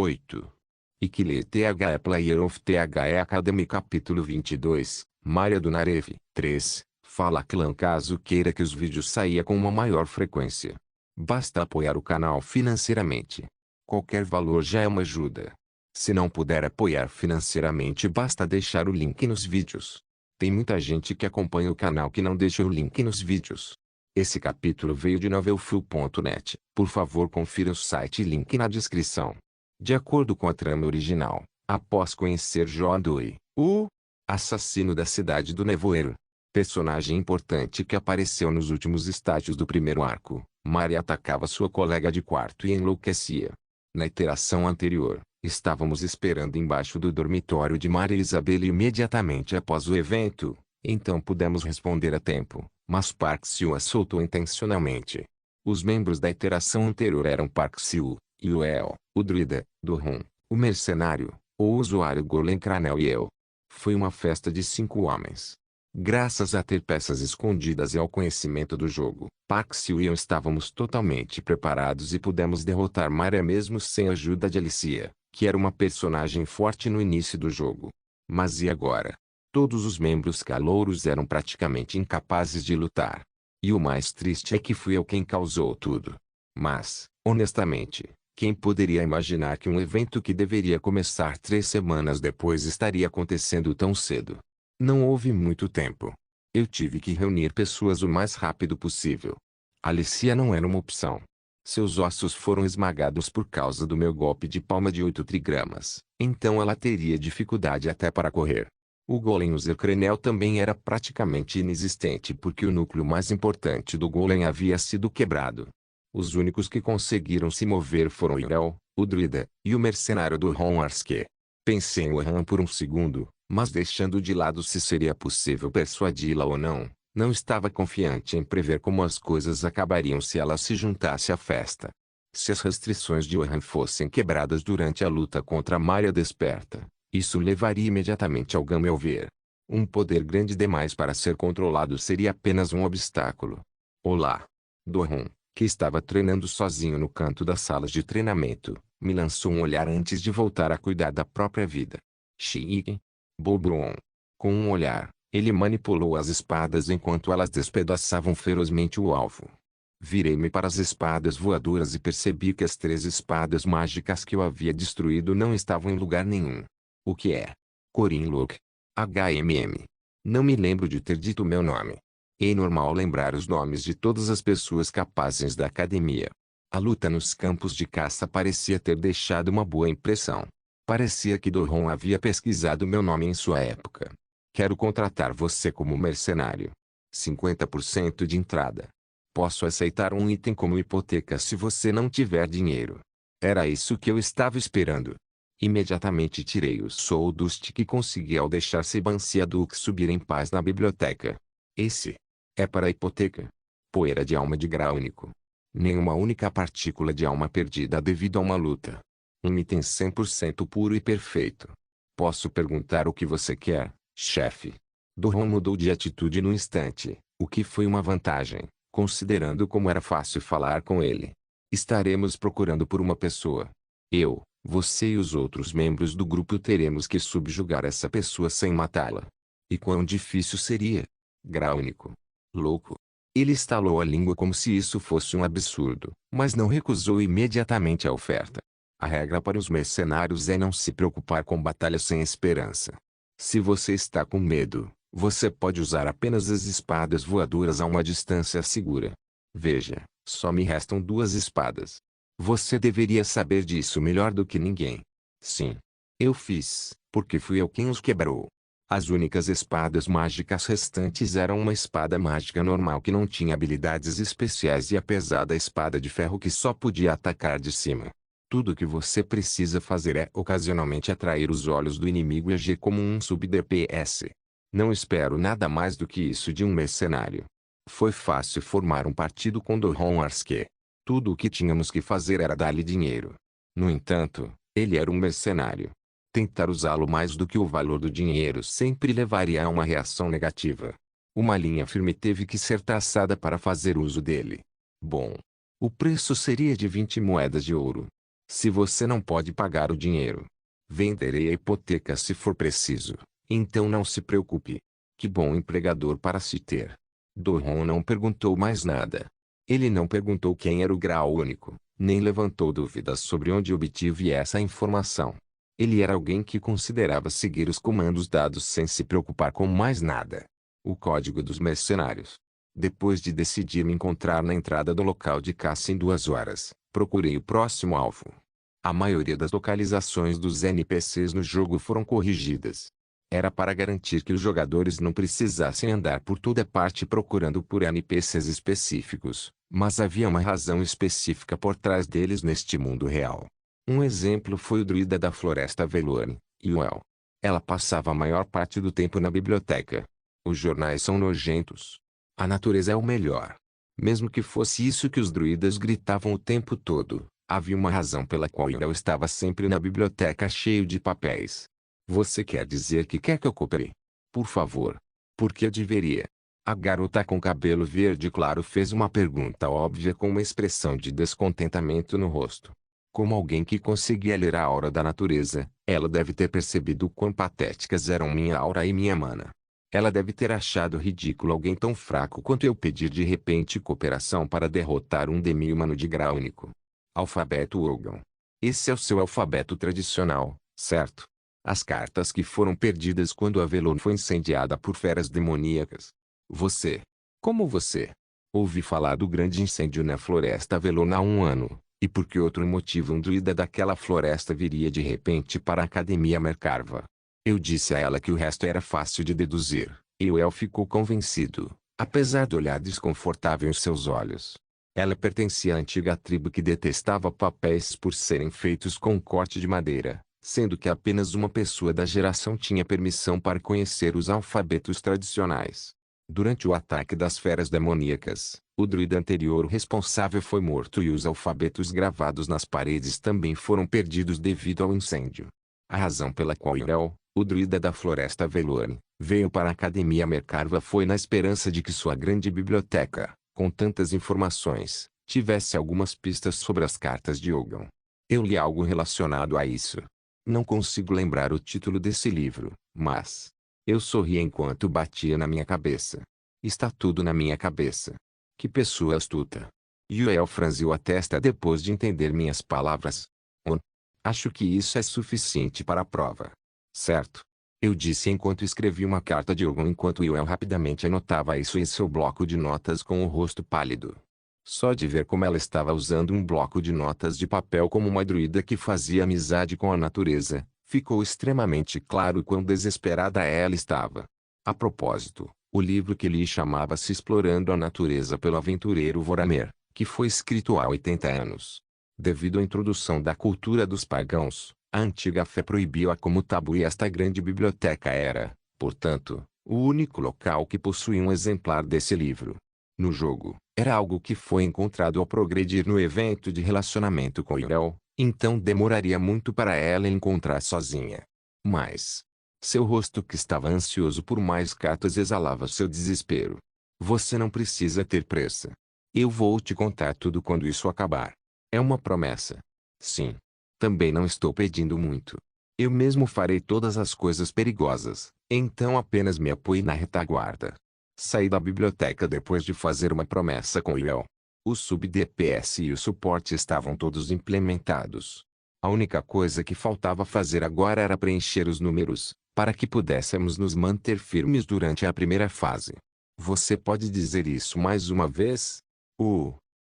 8. Ikile THE Player of THE Academy Capítulo 22, Maria do Narev. 3. Fala Clã caso queira que os vídeos saia com uma maior frequência. Basta apoiar o canal financeiramente. Qualquer valor já é uma ajuda. Se não puder apoiar financeiramente basta deixar o link nos vídeos. Tem muita gente que acompanha o canal que não deixa o link nos vídeos. Esse capítulo veio de novelfull.net. Por favor confira o site e link na descrição. De acordo com a trama original, após conhecer Jodoi, o assassino da cidade do Nevoeiro, personagem importante que apareceu nos últimos estágios do primeiro arco, Maria atacava sua colega de quarto e enlouquecia. Na iteração anterior, estávamos esperando embaixo do dormitório de Maria Isabelle imediatamente após o evento, então pudemos responder a tempo, mas Park Seo a soltou intencionalmente. Os membros da iteração anterior eram Park Seo, Yuel, o druida, Do-hun, o mercenário, o usuário Golem Cranel e eu. Foi uma festa de 5 homens. Graças a ter peças escondidas e ao conhecimento do jogo, Park Seo e eu estávamos totalmente preparados e pudemos derrotar Maria mesmo sem a ajuda de Alicia, que era uma personagem forte no início do jogo. Mas e agora? Todos os membros calouros eram praticamente incapazes de lutar. E o mais triste é que fui eu quem causou tudo. Mas, honestamente, quem poderia imaginar que um evento que deveria começar 3 semanas depois estaria acontecendo tão cedo? Não houve muito tempo. Eu tive que reunir pessoas o mais rápido possível. Alicia não era uma opção. Seus ossos foram esmagados por causa do meu golpe de palma de 8 trigramas, então ela teria dificuldade até para correr. O Golem User Crenel também era praticamente inexistente porque o núcleo mais importante do Golem havia sido quebrado. Os únicos que conseguiram se mover foram Yuel, o druida, e o mercenário do Honarske. Pensei em Wuhan por um segundo, mas deixando de lado se seria possível persuadi-la ou não, não estava confiante em prever como as coisas acabariam se ela se juntasse à festa. Se as restrições de Wuhan fossem quebradas durante a luta contra Maria Desperta, isso levaria imediatamente ao Gamelver. Um poder grande demais para ser controlado seria apenas um obstáculo. Olá. Do-hun, que estava treinando sozinho no canto das salas de treinamento, me lançou um olhar antes de voltar a cuidar da própria vida. Shiiki. Bobron. Com um olhar, ele manipulou as espadas enquanto elas despedaçavam ferozmente o alvo. Virei-me para as espadas voadoras e percebi que as 3 espadas mágicas que eu havia destruído não estavam em lugar nenhum. O que é? Corinlock. HMM. Não me lembro de ter dito meu nome. É normal lembrar os nomes de todas as pessoas capazes da academia. A luta nos campos de caça parecia ter deixado uma boa impressão. Parecia que Do-hun havia pesquisado meu nome em sua época. Quero contratar você como mercenário. 50% de entrada. Posso aceitar um item como hipoteca se você não tiver dinheiro. Era isso que eu estava esperando. Imediatamente tirei o Soul Dust que consegui ao deixar Sebancia Duke subir em paz na biblioteca. Esse é para a hipoteca. Poeira de alma de grau único. Nenhuma única partícula de alma perdida devido a uma luta. Um item 100% puro e perfeito. Posso perguntar o que você quer, chefe? Do-hun mudou de atitude no instante, o que foi uma vantagem, considerando como era fácil falar com ele. Estaremos procurando por uma pessoa. Eu, você e os outros membros do grupo teremos que subjugar essa pessoa sem matá-la. E quão difícil seria? Grau único. Louco. Ele estalou a língua como se isso fosse um absurdo, mas não recusou imediatamente a oferta. A regra para os mercenários é não se preocupar com batalhas sem esperança. Se você está com medo, você pode usar apenas as espadas voadoras a uma distância segura. Veja, só me restam 2 espadas. Você deveria saber disso melhor do que ninguém. Sim. Eu fiz, porque fui eu quem os quebrou. As únicas espadas mágicas restantes eram uma espada mágica normal que não tinha habilidades especiais e a pesada espada de ferro que só podia atacar de cima. Tudo o que você precisa fazer é ocasionalmente atrair os olhos do inimigo e agir como um sub-DPS. Não espero nada mais do que isso de um mercenário. Foi fácil formar um partido com Do-hun Arske. Tudo o que tínhamos que fazer era dar-lhe dinheiro. No entanto, ele era um mercenário. Tentar usá-lo mais do que o valor do dinheiro sempre levaria a uma reação negativa. Uma linha firme teve que ser traçada para fazer uso dele. Bom. O preço seria de 20 moedas de ouro. Se você não pode pagar o dinheiro, venderei a hipoteca se for preciso. Então não se preocupe. Que bom empregador para se ter. Doron não perguntou mais nada. Ele não perguntou quem era o grau único, nem levantou dúvidas sobre onde obtive essa informação. Ele era alguém que considerava seguir os comandos dados sem se preocupar com mais nada. O código dos mercenários. Depois de decidir me encontrar na entrada do local de caça em 2 horas, procurei o próximo alvo. A maioria das localizações dos NPCs no jogo foram corrigidas. Era para garantir que os jogadores não precisassem andar por toda parte procurando por NPCs específicos, mas havia uma razão específica por trás deles neste mundo real. Um exemplo foi o druida da floresta Velorn, Yuel. Ela passava a maior parte do tempo na biblioteca. Os jornais são nojentos. A natureza é o melhor. Mesmo que fosse isso que os druidas gritavam o tempo todo, havia uma razão pela qual Yuel estava sempre na biblioteca cheio de papéis. Você quer dizer que quer que eu coopere? Por favor. Por que eu deveria? A garota com cabelo verde claro fez uma pergunta óbvia com uma expressão de descontentamento no rosto. Como alguém que conseguia ler a aura da natureza, ela deve ter percebido o quão patéticas eram minha aura e minha mana. Ela deve ter achado ridículo alguém tão fraco quanto eu pedir de repente cooperação para derrotar um demi-humano de grau único. Alfabeto Ogon. Esse é o seu alfabeto tradicional, certo? As cartas que foram perdidas quando a Velorn foi incendiada por feras demoníacas. Você. Como você? Ouvi falar do grande incêndio na floresta Velorn há 1 ano, e por que outro motivo um druida daquela floresta viria de repente para a Academia Mercarva? Eu disse a ela que o resto era fácil de deduzir, e o El ficou convencido, apesar do olhar desconfortável em seus olhos. Ela pertencia à antiga tribo que detestava papéis por serem feitos com corte de madeira, sendo que apenas uma pessoa da geração tinha permissão para conhecer os alfabetos tradicionais. Durante o ataque das feras demoníacas, o druida anterior responsável foi morto e os alfabetos gravados nas paredes também foram perdidos devido ao incêndio. A razão pela qual Yrel, o druida da floresta Velorn, veio para a Academia Mercarva foi na esperança de que sua grande biblioteca, com tantas informações, tivesse algumas pistas sobre as cartas de Ogon. Eu li algo relacionado a isso. Não consigo lembrar o título desse livro, mas... Eu sorri enquanto batia na minha cabeça. Está tudo na minha cabeça. Que pessoa astuta. Yuel franziu a testa depois de entender minhas palavras. Acho que isso é suficiente para a prova. Certo? Eu disse enquanto escrevi uma carta de Ogon enquanto Yuel rapidamente anotava isso em seu bloco de notas com o rosto pálido. Só de ver como ela estava usando um bloco de notas de papel como uma druida que fazia amizade com a natureza, ficou extremamente claro quão desesperada ela estava. A propósito, o livro que li chamava-se Explorando a Natureza pelo aventureiro Voramer, que foi escrito há 80 anos. Devido à introdução da cultura dos pagãos, a antiga fé proibiu-a como tabu e esta grande biblioteca era, portanto, o único local que possuía um exemplar desse livro. No jogo, era algo que foi encontrado ao progredir no evento de relacionamento com Yrel, então demoraria muito para ela encontrar sozinha. Mas... seu rosto que estava ansioso por mais cartas exalava seu desespero. Você não precisa ter pressa. Eu vou te contar tudo quando isso acabar. É uma promessa. Sim. Também não estou pedindo muito. Eu mesmo farei todas as coisas perigosas, então apenas me apoie na retaguarda. Saí da biblioteca depois de fazer uma promessa com Yrel. O sub-DPS e o suporte estavam todos implementados. A única coisa que faltava fazer agora era preencher os números, para que pudéssemos nos manter firmes durante a primeira fase. Você pode dizer isso mais uma vez?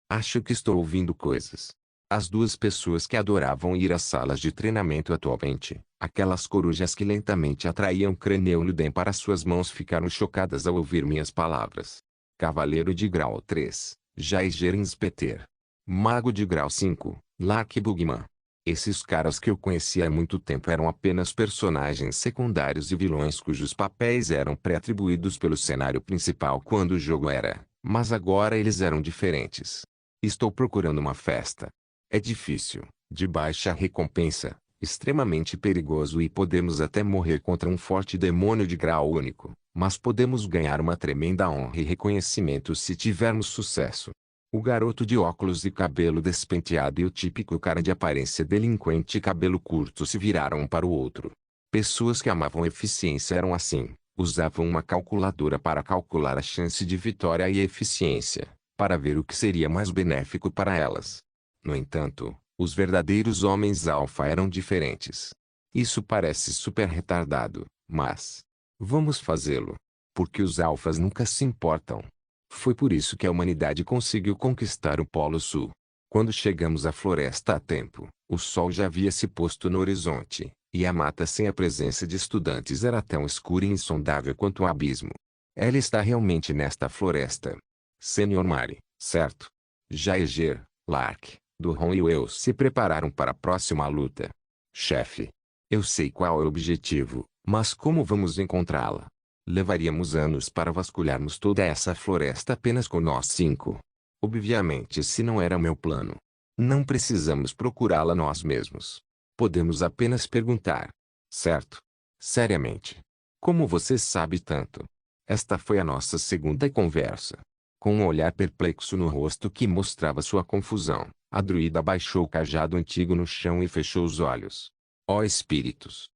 Acho que estou ouvindo coisas. As duas pessoas que adoravam ir às salas de treinamento atualmente, aquelas corujas que lentamente atraíam Crânio Luden para suas mãos ficaram chocadas ao ouvir minhas palavras. Cavaleiro de grau 3. Jaiger Inspeter. Mago de grau 5, Lark Bugman. Esses caras que eu conhecia há muito tempo eram apenas personagens secundários e vilões cujos papéis eram pré-atribuídos pelo cenário principal quando o jogo era, mas agora eles eram diferentes. Estou procurando uma festa. É difícil, de baixa recompensa, extremamente perigoso e podemos até morrer contra um forte demônio de grau único. Mas podemos ganhar uma tremenda honra e reconhecimento se tivermos sucesso. O garoto de óculos e cabelo despenteado e o típico cara de aparência delinquente e cabelo curto se viraram um para o outro. Pessoas que amavam eficiência eram assim, usavam uma calculadora para calcular a chance de vitória e eficiência, para ver o que seria mais benéfico para elas. No entanto, os verdadeiros homens alfa eram diferentes. Isso parece super retardado, mas vamos fazê-lo. Porque os alfas nunca se importam. Foi por isso que a humanidade conseguiu conquistar o Polo Sul. Quando chegamos à floresta a tempo, o sol já havia se posto no horizonte, e a mata sem a presença de estudantes era tão escura e insondável quanto um abismo. Ela está realmente nesta floresta. Senhor Mari, certo? Jaeger, Lark, Duron e eu se prepararam para a próxima luta. Chefe. Eu sei qual é o objetivo, mas como vamos encontrá-la? Levaríamos anos para vasculharmos toda essa floresta apenas com nós 5. Obviamente esse não era meu plano. Não precisamos procurá-la nós mesmos. Podemos apenas perguntar. Certo? Seriamente. Como você sabe tanto? Esta foi a nossa segunda conversa. Com um olhar perplexo no rosto que mostrava sua confusão, a druida abaixou o cajado antigo no chão e fechou os olhos. Ó espíritos!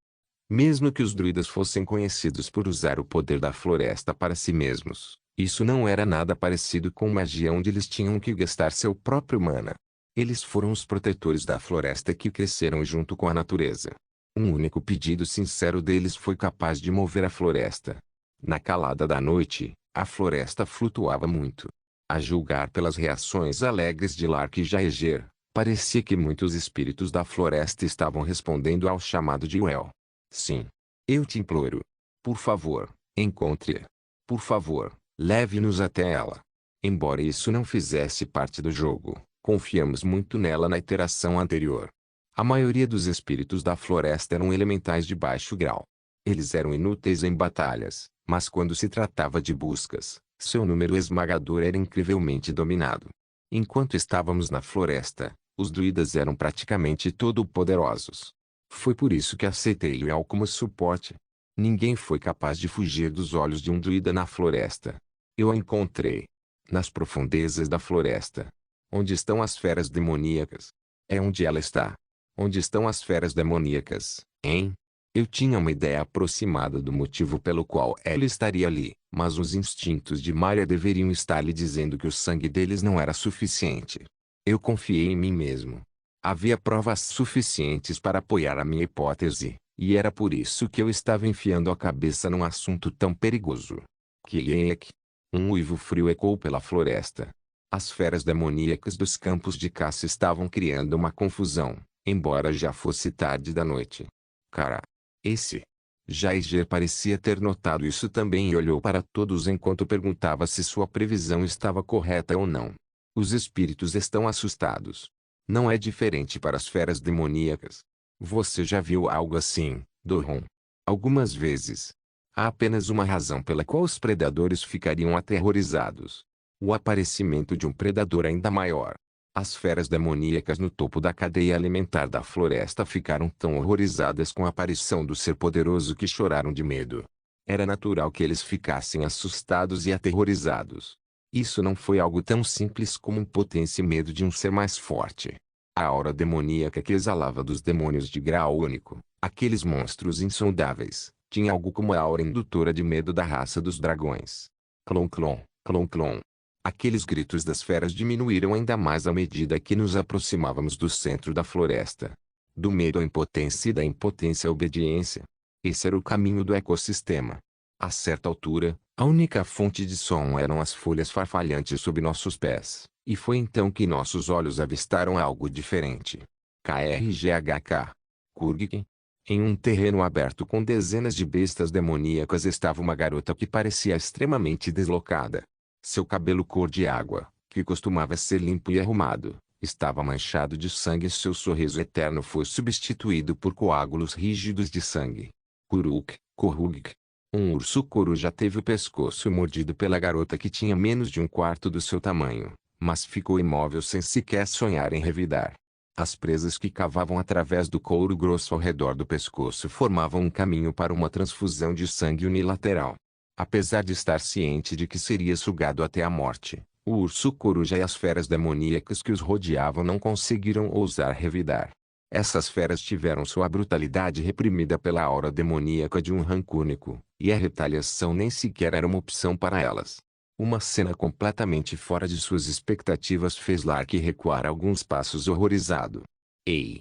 Mesmo que os druidas fossem conhecidos por usar o poder da floresta para si mesmos, isso não era nada parecido com magia onde eles tinham que gastar seu próprio mana. Eles foram os protetores da floresta que cresceram junto com a natureza. Um único pedido sincero deles foi capaz de mover a floresta. Na calada da noite, a floresta flutuava muito. A julgar pelas reações alegres de Lark e Jaeger, parecia que muitos espíritos da floresta estavam respondendo ao chamado de Well. Sim. Eu te imploro. Por favor, encontre-a. Por favor, leve-nos até ela. Embora isso não fizesse parte do jogo, confiamos muito nela na iteração anterior. A maioria dos espíritos da floresta eram elementais de baixo grau. Eles eram inúteis em batalhas, mas quando se tratava de buscas, seu número esmagador era incrivelmente dominado. Enquanto estávamos na floresta, os druidas eram praticamente todo-poderosos. Foi por isso que aceitei Yuel como suporte. Ninguém foi capaz de fugir dos olhos de um druida na floresta. Eu a encontrei. Nas profundezas da floresta. Onde estão as feras demoníacas? É onde ela está. Onde estão as feras demoníacas, hein? Eu tinha uma ideia aproximada do motivo pelo qual ela estaria ali, mas os instintos de Maria deveriam estar lhe dizendo que o sangue deles não era suficiente. Eu confiei em mim mesmo. Havia provas suficientes para apoiar a minha hipótese, e era por isso que eu estava enfiando a cabeça num assunto tão perigoso. Kiek! Um uivo frio ecoou pela floresta. As feras demoníacas dos campos de caça estavam criando uma confusão, embora já fosse tarde da noite. Cara! Esse! Jaeger parecia ter notado isso também e olhou para todos enquanto perguntava se sua previsão estava correta ou não. Os espíritos estão assustados. Não é diferente para as feras demoníacas. Você já viu algo assim, Doron? Algumas vezes. Há apenas uma razão pela qual os predadores ficariam aterrorizados. O aparecimento de um predador ainda maior. As feras demoníacas no topo da cadeia alimentar da floresta ficaram tão horrorizadas com a aparição do ser poderoso que choraram de medo. Era natural que eles ficassem assustados e aterrorizados. Isso não foi algo tão simples como impotência e medo de um ser mais forte. A aura demoníaca que exalava dos demônios de grau único, aqueles monstros insondáveis, tinha algo como a aura indutora de medo da raça dos dragões. Clon clon, clon clon. Aqueles gritos das feras diminuíram ainda mais à medida que nos aproximávamos do centro da floresta. Do medo à impotência e da impotência à obediência. Esse era o caminho do ecossistema. A certa altura, a única fonte de som eram as folhas farfalhantes sob nossos pés, e foi então que nossos olhos avistaram algo diferente. KRGHK. Kurgik. Em um terreno aberto com dezenas de bestas demoníacas estava uma garota que parecia extremamente deslocada. Seu cabelo cor de água, que costumava ser limpo e arrumado, estava manchado de sangue e seu sorriso eterno foi substituído por coágulos rígidos de sangue. Kuruk, Korugik. Um urso coruja teve o pescoço mordido pela garota que tinha menos de um quarto do seu tamanho, mas ficou imóvel sem sequer sonhar em revidar. As presas que cavavam através do couro grosso ao redor do pescoço formavam um caminho para uma transfusão de sangue unilateral. Apesar de estar ciente de que seria sugado até a morte, O urso coruja e as feras demoníacas que os rodeavam não conseguiram ousar revidar. Essas feras tiveram sua brutalidade reprimida pela aura demoníaca de um ranco único, e a retaliação nem sequer era uma opção para elas. Uma cena completamente fora de suas expectativas fez Lark recuar alguns passos horrorizado. Ei!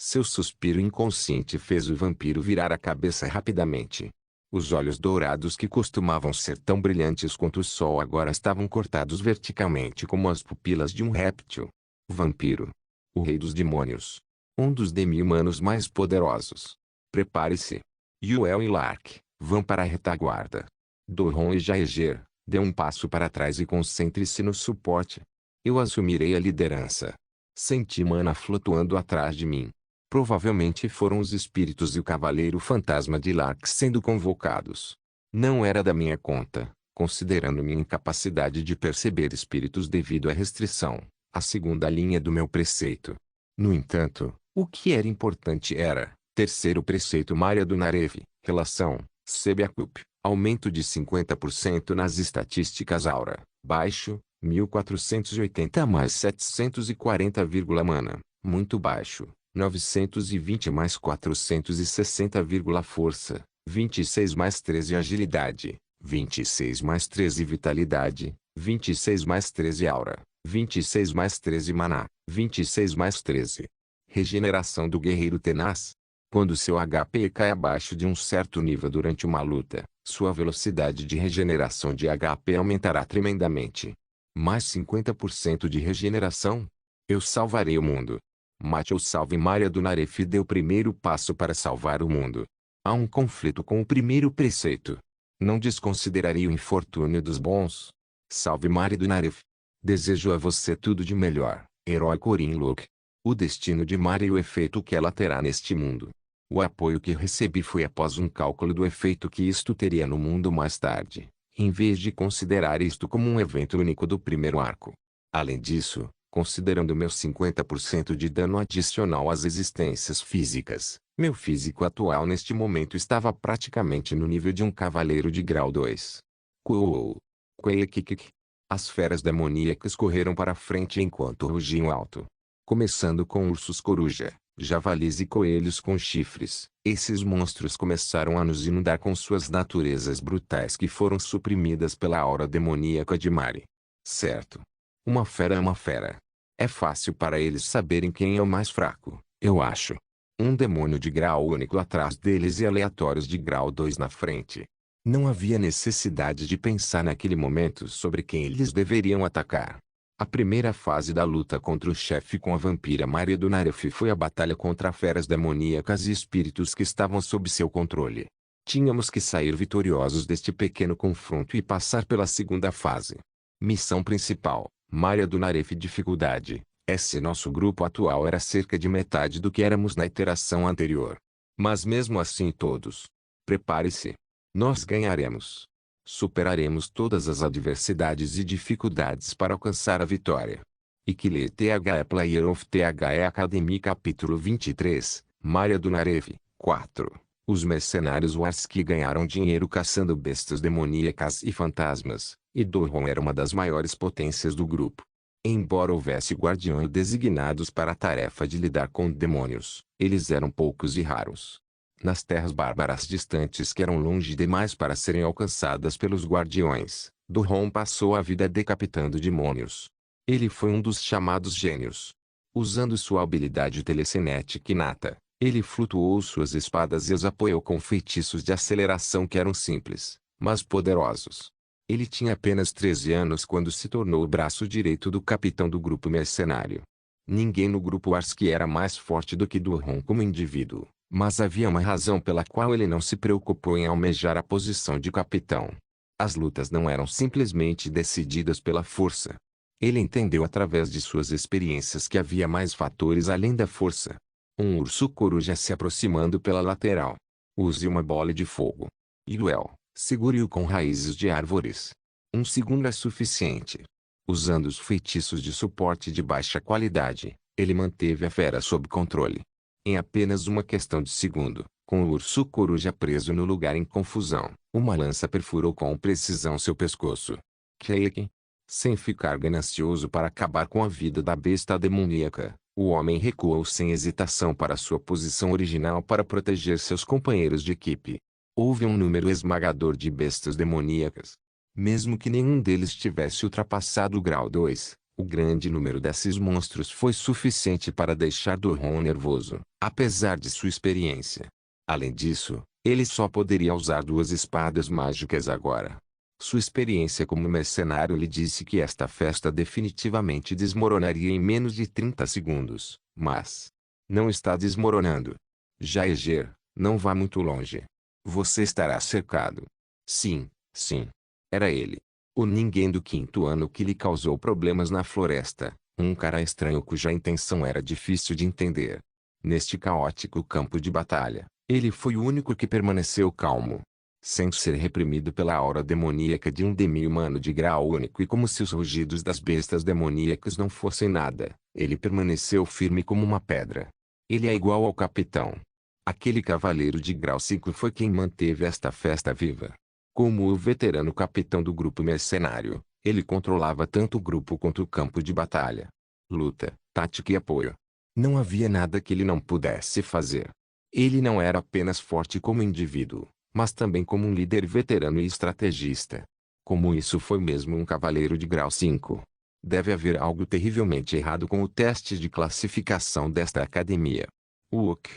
Seu suspiro inconsciente fez o vampiro virar a cabeça rapidamente. Os olhos dourados que costumavam ser tão brilhantes quanto o sol agora estavam cortados verticalmente como as pupilas de um réptil. Vampiro. O rei dos demônios. Um dos demi-humanos mais poderosos. Prepare-se. Yuel e Lark, vão para a retaguarda. Doron e Jaeger, dê um passo para trás e concentre-se no suporte. Eu assumirei a liderança. Senti mana flutuando atrás de mim. Provavelmente foram os espíritos e o cavaleiro fantasma de Lark sendo convocados. Não era da minha conta, considerando minha incapacidade de perceber espíritos devido à restrição, a segunda linha do meu preceito. No entanto, o que era importante era, terceiro preceito Maria do Narev, relação, Sebiacup, aumento de 50% nas estatísticas aura, baixo, 1480 mais 740, mana, muito baixo. 920 mais 460, força, 26 mais 13 agilidade, 26 mais 13 vitalidade, 26 mais 13 aura, 26 mais 13 maná, 26 mais 13. Regeneração do guerreiro tenaz. Quando seu HP cai abaixo de um certo nível durante uma luta, sua velocidade de regeneração de HP aumentará tremendamente. Mais 50% de regeneração? Eu salvarei o mundo. Mate ou salve Maria do Narev deu o primeiro passo para salvar o mundo. Há um conflito com o primeiro preceito. Não desconsiderarei o infortúnio dos bons. Salve Maria do Narev. Desejo a você tudo de melhor, herói Corin Luke. O destino de Maria e o efeito que ela terá neste mundo. O apoio que recebi foi após um cálculo do efeito que isto teria no mundo mais tarde, em vez de considerar isto como um evento único do primeiro arco. Além disso, considerando meus 50% de dano adicional às existências físicas, meu físico atual neste momento estava praticamente no nível de um cavaleiro de grau 2. Coou. Queikikik. As feras demoníacas correram para frente enquanto rugiam alto. Começando com ursos coruja, javalis e coelhos com chifres, esses monstros começaram a nos inundar com suas naturezas brutais que foram suprimidas pela aura demoníaca de Mari. Certo. Uma fera é uma fera. É fácil para eles saberem quem é o mais fraco, eu acho. Um demônio de grau único atrás deles e aleatórios de grau 2 na frente. Não havia necessidade de pensar naquele momento sobre quem eles deveriam atacar. A primeira fase da luta contra o chefe com a vampira Maria do Narev foi a batalha contra feras demoníacas e espíritos que estavam sob seu controle. Tínhamos que sair vitoriosos deste pequeno confronto e passar pela segunda fase. Missão principal. Maria do Narev dificuldade. Esse nosso grupo atual era cerca de metade do que éramos na iteração anterior. Mas mesmo assim todos. Prepare-se. Nós ganharemos. Superaremos todas as adversidades e dificuldades para alcançar a vitória. Ikile THE Player of THE Academy Capítulo 23, Maria do Narev, 4. Os mercenários Warski ganharam dinheiro caçando bestas demoníacas e fantasmas, e Doron era uma das maiores potências do grupo. Embora houvesse guardiões designados para a tarefa de lidar com demônios, eles eram poucos e raros. Nas terras bárbaras distantes que eram longe demais para serem alcançadas pelos guardiões, Doron passou a vida decapitando demônios. Ele foi um dos chamados gênios. Usando sua habilidade telecinética inata, ele flutuou suas espadas e as apoiou com feitiços de aceleração que eram simples, mas poderosos. Ele tinha apenas 13 anos quando se tornou o braço direito do capitão do grupo mercenário. Ninguém no grupo Arski era mais forte do que Doron como indivíduo. Mas havia uma razão pela qual ele não se preocupou em almejar a posição de capitão. As lutas não eram simplesmente decididas pela força. Ele entendeu através de suas experiências que havia mais fatores além da força. Um urso coruja se aproximando pela lateral. Use uma bola de fogo. Yuel, segure-o com raízes de árvores. Um segundo é suficiente. Usando os feitiços de suporte de baixa qualidade, ele manteve a fera sob controle. Em apenas uma questão de segundo, com o urso coruja preso no lugar em confusão, uma lança perfurou com precisão seu pescoço. Keiki. Sem ficar ganancioso para acabar com a vida da besta demoníaca, o homem recuou sem hesitação para sua posição original para proteger seus companheiros de equipe. Houve um número esmagador de bestas demoníacas. Mesmo que nenhum deles tivesse ultrapassado o grau 2, o grande número desses monstros foi suficiente para deixar Doron nervoso, apesar de sua experiência. Além disso, ele só poderia usar 2 espadas mágicas agora. Sua experiência como mercenário lhe disse que esta festa definitivamente desmoronaria em menos de 30 segundos, mas não está desmoronando. Jaeger, não vá muito longe. Você estará cercado. Sim, sim. Era ele. O ninguém do 5º ano que lhe causou problemas na floresta, um cara estranho cuja intenção era difícil de entender. Neste caótico campo de batalha, ele foi o único que permaneceu calmo. Sem ser reprimido pela aura demoníaca de um demi-humano de grau único e como se os rugidos das bestas demoníacas não fossem nada, ele permaneceu firme como uma pedra. Ele é igual ao capitão. Aquele cavaleiro de grau 5 foi quem manteve esta festa viva. Como o veterano capitão do grupo mercenário, ele controlava tanto o grupo quanto o campo de batalha. Luta, tática e apoio. Não havia nada que ele não pudesse fazer. Ele não era apenas forte como indivíduo, mas também como um líder veterano e estrategista. Como isso foi mesmo um cavaleiro de grau 5. Deve haver algo terrivelmente errado com o teste de classificação desta academia. Wook.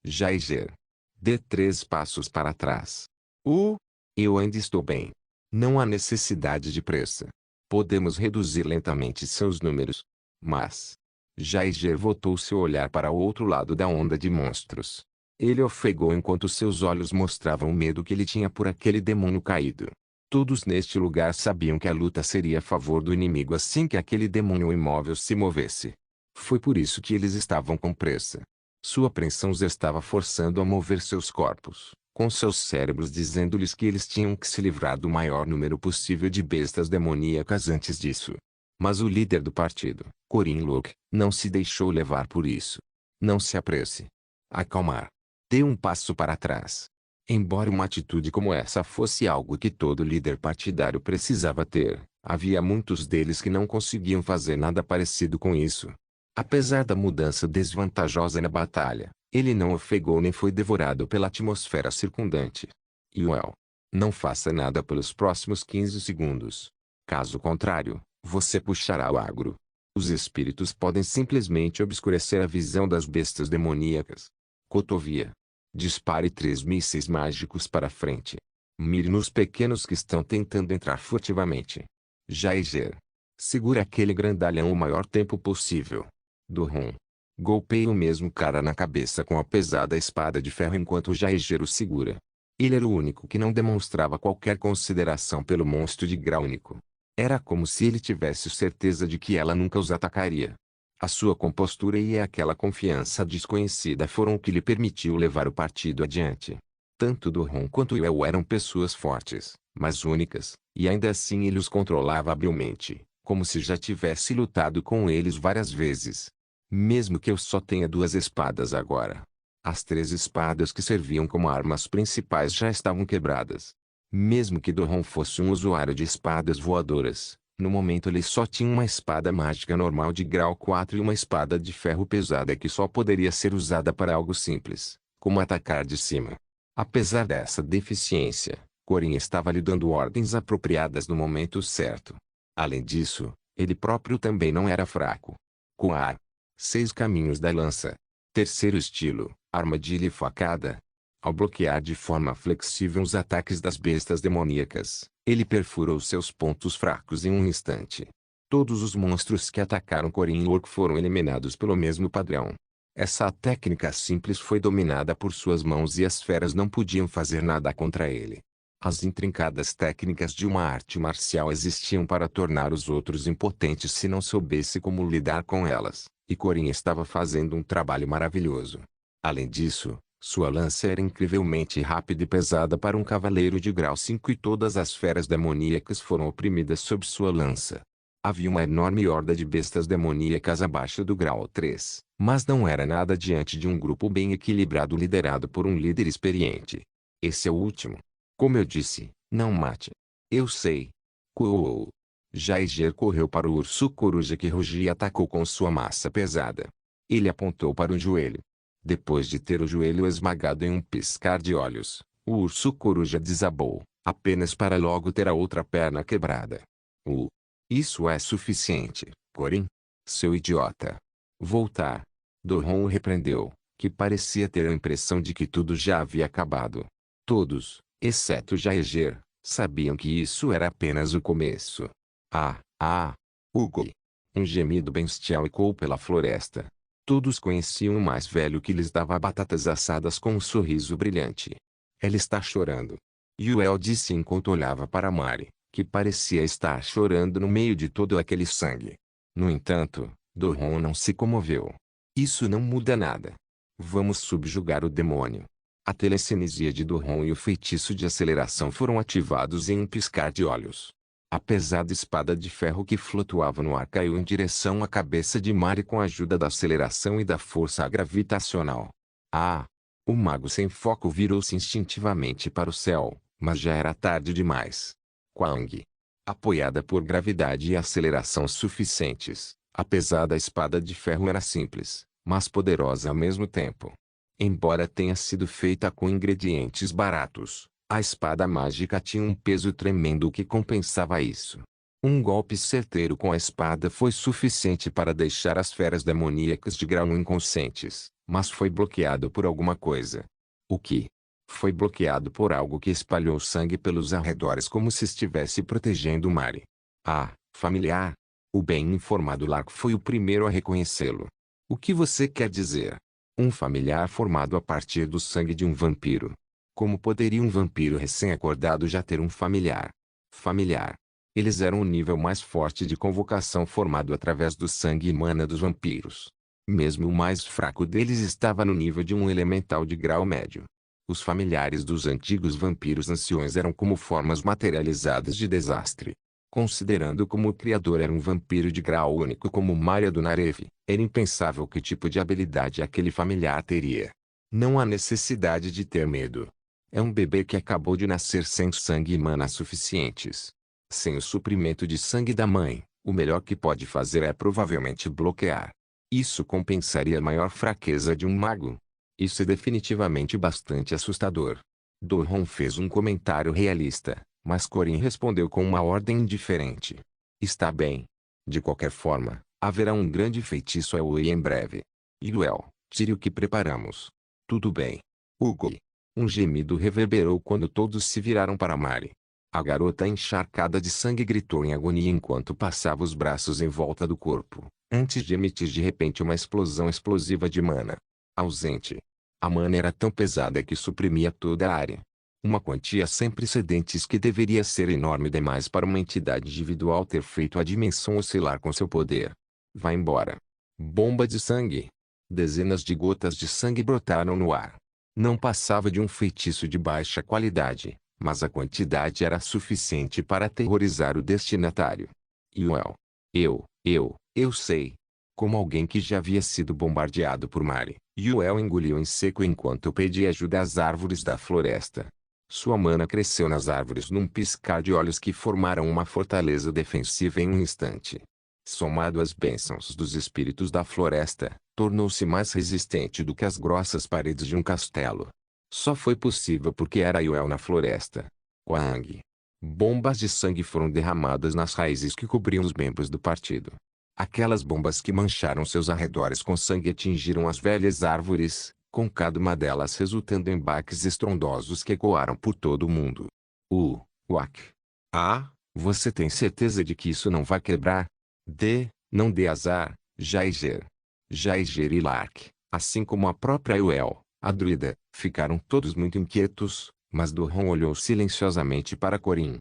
Jaeger. Dê 3 passos para trás. Eu ainda estou bem. Não há necessidade de pressa. Podemos reduzir lentamente seus números. Mas Jaeger voltou seu olhar para o outro lado da onda de monstros. Ele ofegou enquanto seus olhos mostravam o medo que ele tinha por aquele demônio caído. Todos neste lugar sabiam que a luta seria a favor do inimigo assim que aquele demônio imóvel se movesse. Foi por isso que eles estavam com pressa. Sua apreensão os estava forçando a mover seus corpos, com seus cérebros dizendo-lhes que eles tinham que se livrar do maior número possível de bestas demoníacas antes disso. Mas o líder do partido, Corin Locke, não se deixou levar por isso. Não se apresse. Acalmar. Dê um passo para trás. Embora uma atitude como essa fosse algo que todo líder partidário precisava ter, havia muitos deles que não conseguiam fazer nada parecido com isso. Apesar da mudança desvantajosa na batalha, ele não ofegou nem foi devorado pela atmosfera circundante. Yuel. Não faça nada pelos próximos 15 segundos. Caso contrário, você puxará o agro. Os espíritos podem simplesmente obscurecer a visão das bestas demoníacas. Cotovia. Dispare 3 mísseis mágicos para frente. Mire nos pequenos que estão tentando entrar furtivamente. Jaeger. Segure aquele grandalhão o maior tempo possível. Doron. Golpeie o mesmo cara na cabeça com a pesada espada de ferro enquanto Jaeger o segura. Ele era o único que não demonstrava qualquer consideração pelo monstro de grau único. Era como se ele tivesse certeza de que ela nunca os atacaria. A sua compostura e aquela confiança desconhecida foram o que lhe permitiu levar o partido adiante. Tanto Doron quanto Yuel eram pessoas fortes, mas únicas, e ainda assim ele os controlava habilmente, como se já tivesse lutado com eles várias vezes. Mesmo que eu só tenha 2 espadas agora. As 3 espadas que serviam como armas principais já estavam quebradas. Mesmo que Doron fosse um usuário de espadas voadoras, no momento ele só tinha uma espada mágica normal de grau 4 e uma espada de ferro pesada que só poderia ser usada para algo simples, como atacar de cima. Apesar dessa deficiência, Corin estava lhe dando ordens apropriadas no momento certo. Além disso, ele próprio também não era fraco. Coar. 6 caminhos da lança. Terceiro estilo, armadilha e facada. Ao bloquear de forma flexível os ataques das bestas demoníacas, ele perfurou seus pontos fracos em um instante. Todos os monstros que atacaram Corin Locke foram eliminados pelo mesmo padrão. Essa técnica simples foi dominada por suas mãos e as feras não podiam fazer nada contra ele. As intrincadas técnicas de uma arte marcial existiam para tornar os outros impotentes se não soubesse como lidar com elas, e Corin estava fazendo um trabalho maravilhoso. Além disso, sua lança era incrivelmente rápida e pesada para um cavaleiro de grau 5 e todas as feras demoníacas foram oprimidas sob sua lança. Havia uma enorme horda de bestas demoníacas abaixo do grau 3, mas não era nada diante de um grupo bem equilibrado liderado por um líder experiente. Esse é o último. Como eu disse, não mate. Eu sei. Coou. Jaeger correu para o urso coruja que rugia e atacou com sua massa pesada. Ele apontou para o joelho. Depois de ter o joelho esmagado em um piscar de olhos, o urso coruja desabou, apenas para logo ter a outra perna quebrada. Isso é suficiente, Corin. Seu idiota. Voltar. Doron o repreendeu, que parecia ter a impressão de que tudo já havia acabado. Todos, exceto Jaeger, sabiam que isso era apenas o começo. Hugo! Um gemido bestial ecoou pela floresta. Todos conheciam o mais velho que lhes dava batatas assadas com um sorriso brilhante. Ela está chorando. Yuel disse enquanto olhava para Mari, que parecia estar chorando no meio de todo aquele sangue. No entanto, Doron não se comoveu. Isso não muda nada. Vamos subjugar o demônio. A telecinesia de Doron e o feitiço de aceleração foram ativados em um piscar de olhos. A pesada espada de ferro que flutuava no ar caiu em direção à cabeça de Mari com a ajuda da aceleração e da força gravitacional. O mago sem foco virou-se instintivamente para o céu, mas já era tarde demais. Quang. Apoiada por gravidade e aceleração suficientes, a pesada espada de ferro era simples, mas poderosa ao mesmo tempo. Embora tenha sido feita com ingredientes baratos, a espada mágica tinha um peso tremendo que compensava isso. Um golpe certeiro com a espada foi suficiente para deixar as feras demoníacas de grau inconscientes, mas foi bloqueado por alguma coisa. O que? Foi bloqueado por algo que espalhou sangue pelos arredores como se estivesse protegendo Mari. Familiar. O bem informado Lark foi o primeiro a reconhecê-lo. O que você quer dizer? Um familiar formado a partir do sangue de um vampiro. Como poderia um vampiro recém-acordado já ter um familiar? Familiar. Eles eram o nível mais forte de convocação formado através do sangue e mana dos vampiros. Mesmo o mais fraco deles estava no nível de um elemental de grau médio. Os familiares dos antigos vampiros anciões eram como formas materializadas de desastre. Considerando como o criador era um vampiro de grau único como Maria do Narev, era impensável que tipo de habilidade aquele familiar teria. Não há necessidade de ter medo. É um bebê que acabou de nascer sem sangue e mana suficientes. Sem o suprimento de sangue da mãe, o melhor que pode fazer é provavelmente bloquear. Isso compensaria a maior fraqueza de um mago. Isso é definitivamente bastante assustador. Doron fez um comentário realista, mas Corin respondeu com uma ordem indiferente. Está bem. De qualquer forma, haverá um grande feitiço Aoi em breve. Yuel, tire o que preparamos. Tudo bem. Hugo. Um gemido reverberou quando todos se viraram para Mari. A garota encharcada de sangue gritou em agonia enquanto passava os braços em volta do corpo, antes de emitir de repente uma explosão explosiva de mana. Ausente. A mana era tão pesada que suprimia toda a área. Uma quantia sem precedentes que deveria ser enorme demais para uma entidade individual ter feito a dimensão oscilar com seu poder. Vá embora. Bomba de sangue. Dezenas de gotas de sangue brotaram no ar. Não passava de um feitiço de baixa qualidade, mas a quantidade era suficiente para aterrorizar o destinatário. Yuel. Eu sei. Como alguém que já havia sido bombardeado por Mari, Yuel engoliu em seco enquanto pedia ajuda às árvores da floresta. Sua mana cresceu nas árvores num piscar de olhos que formaram uma fortaleza defensiva em um instante. Somado às bênçãos dos espíritos da floresta, tornou-se mais resistente do que as grossas paredes de um castelo. Só foi possível porque era Yuel na floresta. Quang. Bombas de sangue foram derramadas nas raízes que cobriam os membros do partido. Aquelas bombas que mancharam seus arredores com sangue atingiram as velhas árvores, com cada uma delas resultando em baques estrondosos que ecoaram por todo o mundo. Uak. Você tem certeza de que isso não vai quebrar? Não dê azar, Jaeger. Jaeger e Lark, assim como a própria Yuel, a druida, ficaram todos muito inquietos, mas Doron olhou silenciosamente para Corin.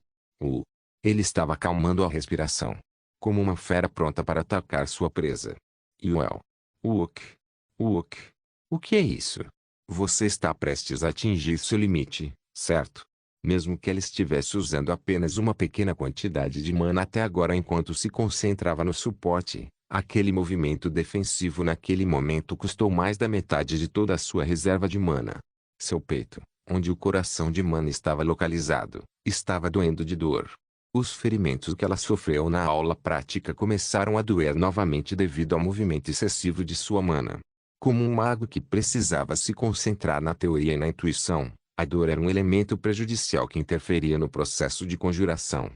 Ele estava acalmando a respiração, como uma fera pronta para atacar sua presa. Yuel. O que é isso? Você está prestes a atingir seu limite, certo? Mesmo que ela estivesse usando apenas uma pequena quantidade de mana até agora enquanto se concentrava no suporte, aquele movimento defensivo naquele momento custou mais da metade de toda a sua reserva de mana. Seu peito, onde o coração de mana estava localizado, estava doendo de dor. Os ferimentos que ela sofreu na aula prática começaram a doer novamente devido ao movimento excessivo de sua mana. Como um mago que precisava se concentrar na teoria e na intuição, a dor era um elemento prejudicial que interferia no processo de conjuração.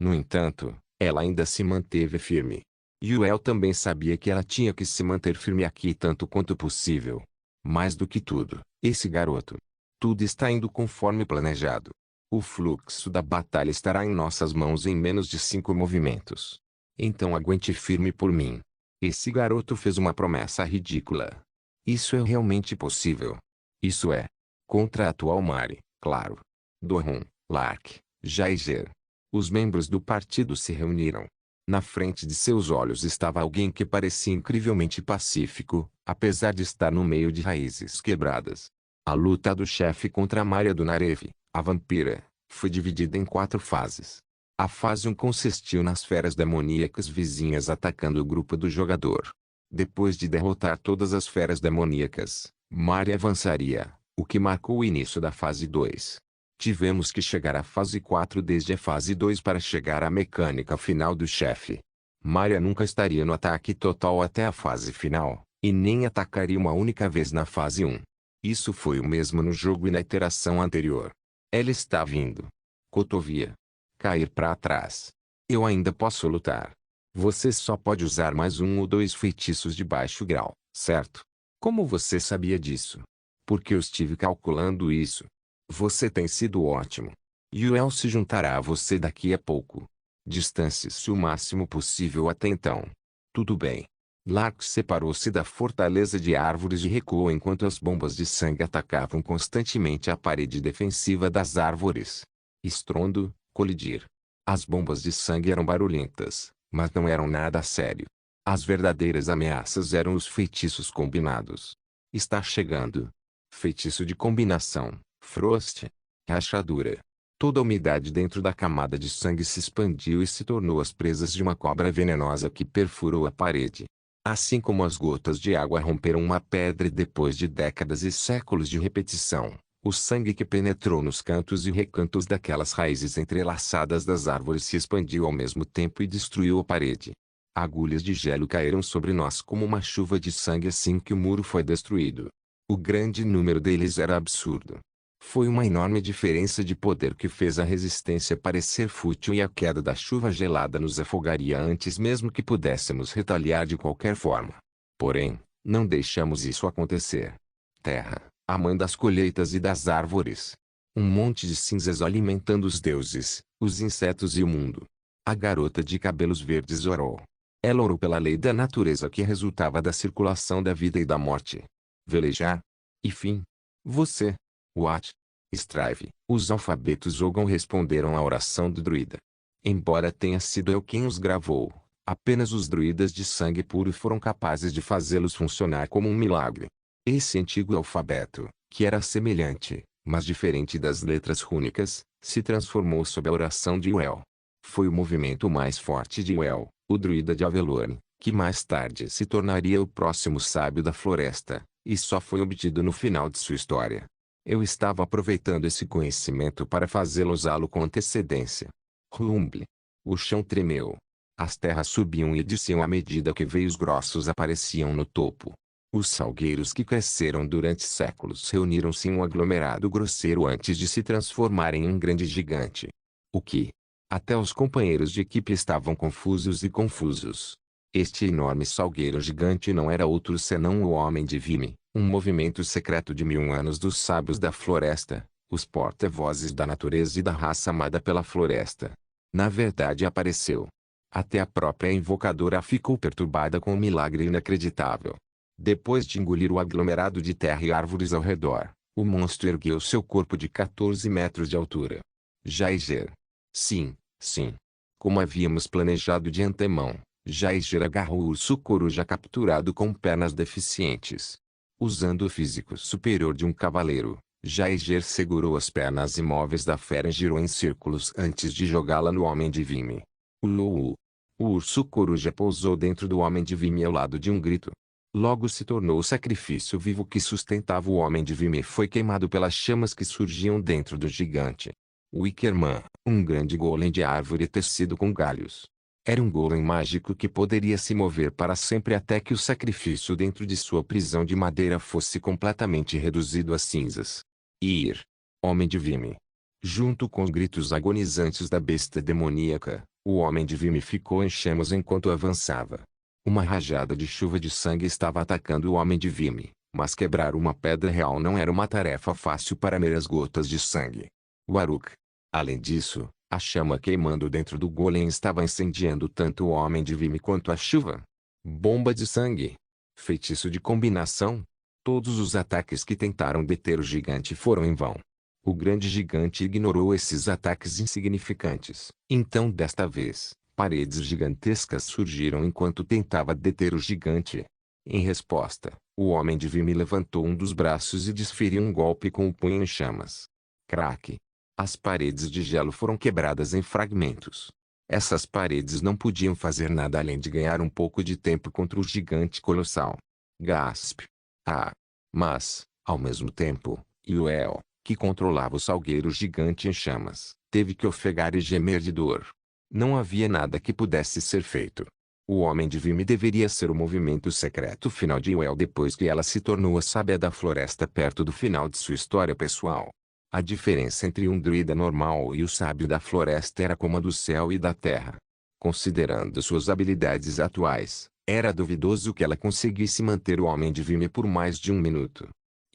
No entanto, ela ainda se manteve firme. Yuel também sabia que ela tinha que se manter firme aqui tanto quanto possível. Mais do que tudo, esse garoto. Tudo está indo conforme planejado. O fluxo da batalha estará em nossas mãos em menos de 5 movimentos. Então aguente firme por mim. Esse garoto fez uma promessa ridícula. Isso é realmente possível. Isso é. Contra a atual Mari, claro. Doron, Lark, Jaiger. Os membros do partido se reuniram. Na frente de seus olhos estava alguém que parecia incrivelmente pacífico, apesar de estar no meio de raízes quebradas. A luta do chefe contra Maria do Narev, a vampira, foi dividida em 4 fases. A fase 1 consistiu nas feras demoníacas vizinhas atacando o grupo do jogador. Depois de derrotar todas as feras demoníacas, Maria avançaria, o que marcou o início da fase 2. Tivemos que chegar à fase 4 desde a fase 2 para chegar à mecânica final do chefe. Maria nunca estaria no ataque total até a fase final, e nem atacaria uma única vez na fase 1. Isso foi o mesmo no jogo e na iteração anterior. Ela está vindo. Cotovia. Cair para trás. Eu ainda posso lutar. Você só pode usar mais 1 ou 2 feitiços de baixo grau, certo? Como você sabia disso? Porque eu estive calculando isso. Você tem sido ótimo. Yuel se juntará a você daqui a pouco. Distancie-se o máximo possível até então. Tudo bem. Lark separou-se da fortaleza de árvores e recuou enquanto as bombas de sangue atacavam constantemente a parede defensiva das árvores. Estrondo, colidir. As bombas de sangue eram barulhentas, mas não eram nada sério. As verdadeiras ameaças eram os feitiços combinados. Está chegando. Feitiço de combinação. Frost. Rachadura. Toda a umidade dentro da camada de sangue se expandiu e se tornou as presas de uma cobra venenosa que perfurou a parede. Assim como as gotas de água romperam uma pedra e depois de décadas e séculos de repetição, o sangue que penetrou nos cantos e recantos daquelas raízes entrelaçadas das árvores se expandiu ao mesmo tempo e destruiu a parede. Agulhas de gelo caíram sobre nós como uma chuva de sangue assim que o muro foi destruído. O grande número deles era absurdo. Foi uma enorme diferença de poder que fez a resistência parecer fútil e a queda da chuva gelada nos afogaria antes mesmo que pudéssemos retaliar de qualquer forma. Porém, não deixamos isso acontecer. Terra, a mãe das colheitas e das árvores. Um monte de cinzas alimentando os deuses, os insetos e o mundo. A garota de cabelos verdes orou. Ela orou pela lei da natureza que resultava da circulação da vida e da morte. Velejar. E fim. Você. What? Strive. Os alfabetos Ogon responderam à oração do druida. Embora tenha sido eu quem os gravou, apenas os druidas de sangue puro foram capazes de fazê-los funcionar como um milagre. Esse antigo alfabeto, que era semelhante, mas diferente das letras rúnicas, se transformou sob a oração de Uel. Foi o movimento mais forte de Uel, o druida de Avelorn, que mais tarde se tornaria o próximo sábio da floresta, e só foi obtido no final de sua história. Eu estava aproveitando esse conhecimento para fazê-lo usá-lo com antecedência. Rumble. O chão tremeu. As terras subiam e desciam à medida que veios grossos apareciam no topo. Os salgueiros que cresceram durante séculos reuniram-se em um aglomerado grosseiro antes de se transformarem em um grande gigante. O que? Até os companheiros de equipe estavam confusos e confusos. Este enorme salgueiro gigante não era outro senão o Homem de Vime, um movimento secreto de 1000 anos dos sábios da floresta, os porta-vozes da natureza e da raça amada pela floresta. Na verdade apareceu. Até a própria invocadora ficou perturbada com o milagre inacreditável. Depois de engolir o aglomerado de terra e árvores ao redor, o monstro ergueu seu corpo de 14 metros de altura. Jaiger. Sim, sim. Como havíamos planejado de antemão, Jaiger agarrou o urso coruja capturado com pernas deficientes. Usando o físico superior de um cavaleiro, Jaiger segurou as pernas imóveis da fera e girou em círculos antes de jogá-la no Homem de Vime. Uluu. O urso coruja pousou dentro do Homem de Vime ao lado de um grito. Logo se tornou o sacrifício vivo que sustentava o Homem de Vime e foi queimado pelas chamas que surgiam dentro do gigante. Wickerman, um grande golem de árvore tecido com galhos. Era um golem mágico que poderia se mover para sempre até que o sacrifício dentro de sua prisão de madeira fosse completamente reduzido a cinzas. Ir. Homem de Vimy. Junto com os gritos agonizantes da besta demoníaca, o homem de Vimy ficou em chamas enquanto avançava. Uma rajada de chuva de sangue estava atacando o homem de Vimy, mas quebrar uma pedra real não era uma tarefa fácil para meras gotas de sangue. Waruk. Além disso, a chama queimando dentro do golem estava incendiando tanto o homem de Vimy quanto a chuva. Bomba de sangue. Feitiço de combinação. Todos os ataques que tentaram deter o gigante foram em vão. O grande gigante ignorou esses ataques insignificantes. Então desta vez, paredes gigantescas surgiram enquanto tentava deter o gigante. Em resposta, o homem de Vimy levantou um dos braços e desferiu um golpe com o punho em chamas. Craque. As paredes de gelo foram quebradas em fragmentos. Essas paredes não podiam fazer nada além de ganhar um pouco de tempo contra o gigante colossal. Gasp. Ah! Mas, ao mesmo tempo, Yuel, que controlava o salgueiro gigante em chamas, teve que ofegar e gemer de dor. Não havia nada que pudesse ser feito. O homem de Vimy deveria ser o movimento secreto final de Yuel depois que ela se tornou a sábia da floresta perto do final de sua história pessoal. A diferença entre um druida normal e o sábio da floresta era como a do céu e da terra. Considerando suas habilidades atuais, era duvidoso que ela conseguisse manter o homem de Vimy por mais de um minuto.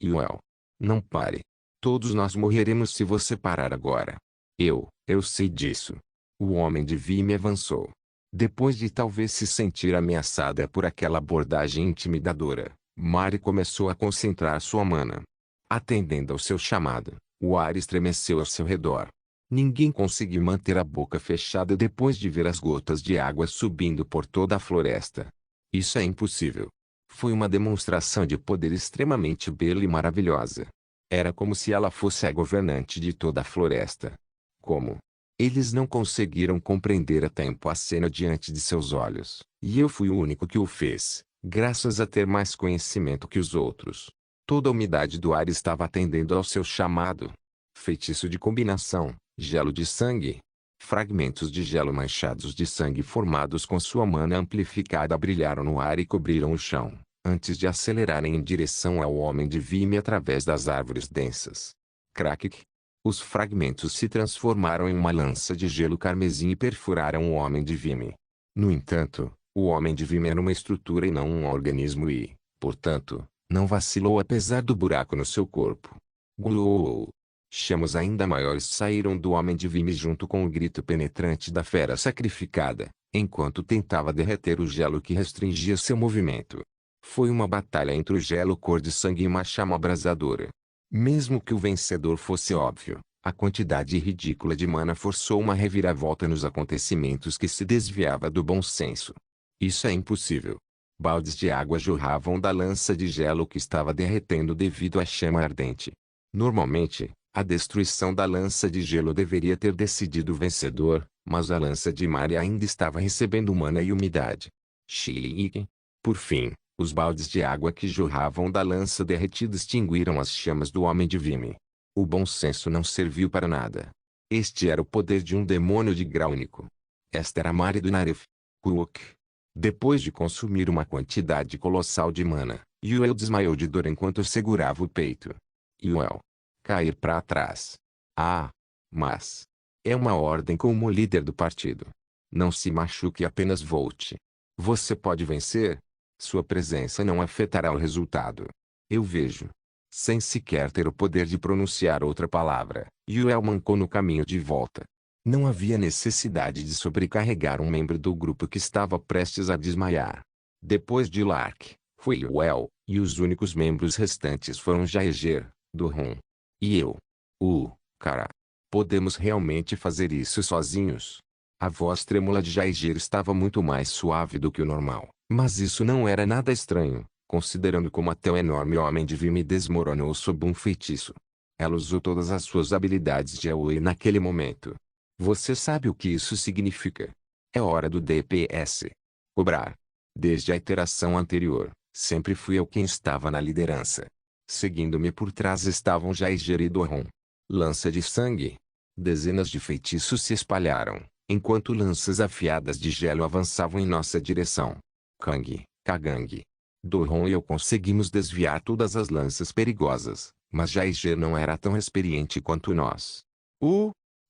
Yuel. Não pare. Todos nós morreremos se você parar agora. Eu sei disso. O homem de Vimy avançou. Depois de talvez se sentir ameaçada por aquela abordagem intimidadora, Mari começou a concentrar sua mana. Atendendo ao seu chamado, o ar estremeceu ao seu redor. Ninguém conseguiu manter a boca fechada depois de ver as gotas de água subindo por toda a floresta. Isso é impossível. Foi uma demonstração de poder extremamente bela e maravilhosa. Era como se ela fosse a governante de toda a floresta. Como? Eles não conseguiram compreender a tempo a cena diante de seus olhos, e eu fui o único que o fez, graças a ter mais conhecimento que os outros. Toda a umidade do ar estava atendendo ao seu chamado. Feitiço de combinação, gelo de sangue. Fragmentos de gelo manchados de sangue formados com sua mana amplificada brilharam no ar e cobriram o chão, antes de acelerarem em direção ao homem de Vimy através das árvores densas. Crack! Os fragmentos se transformaram em uma lança de gelo carmesim e perfuraram o homem de Vimy. No entanto, o homem de Vimy era uma estrutura e não um organismo e, portanto, não vacilou apesar do buraco no seu corpo. Gluou! Chamas ainda maiores saíram do homem de Vimy junto com o grito penetrante da fera sacrificada, enquanto tentava derreter o gelo que restringia seu movimento. Foi uma batalha entre o gelo cor de sangue e uma chama abrasadora. Mesmo que o vencedor fosse óbvio, a quantidade ridícula de mana forçou uma reviravolta nos acontecimentos que se desviava do bom senso. Isso é impossível. Baldes de água jorravam da lança de gelo que estava derretendo devido à chama ardente. Normalmente, a destruição da lança de gelo deveria ter decidido o vencedor, mas a lança de Mari ainda estava recebendo mana e umidade. Xiii. Por fim, os baldes de água que jorravam da lança derretida extinguiram as chamas do homem de Vimy. O bom senso não serviu para nada. Este era o poder de um demônio de grau único. Esta era Mari do Naref. Kuok. Depois de consumir uma quantidade colossal de mana, Yuel desmaiou de dor enquanto segurava o peito. Yuel. Cair para trás. Ah! Mas. É uma ordem como líder do partido. Não se machuque e apenas volte. Você pode vencer? Sua presença não afetará o resultado. Eu vejo. Sem sequer ter o poder de pronunciar outra palavra, Yuel mancou no caminho de volta. Não havia necessidade de sobrecarregar um membro do grupo que estava prestes a desmaiar. Depois de Lark, foi Yuel, e os únicos membros restantes foram Jaeger, Doron e eu. Cara. Podemos realmente fazer isso sozinhos? A voz trêmula de Jaeger estava muito mais suave do que o normal, mas isso não era nada estranho, considerando como até o enorme homem de Vimy desmoronou sob um feitiço. Ela usou todas as suas habilidades de Aoi naquele momento. Você sabe o que isso significa? É hora do DPS. Cobrar. Desde a iteração anterior, sempre fui eu quem estava na liderança. Seguindo-me por trás estavam Jaeger e Doron. Lança de sangue. Dezenas de feitiços se espalharam, enquanto lanças afiadas de gelo avançavam em nossa direção. Kang, Kagang, Do-hon e eu conseguimos desviar todas as lanças perigosas, mas Jaeger não era tão experiente quanto nós.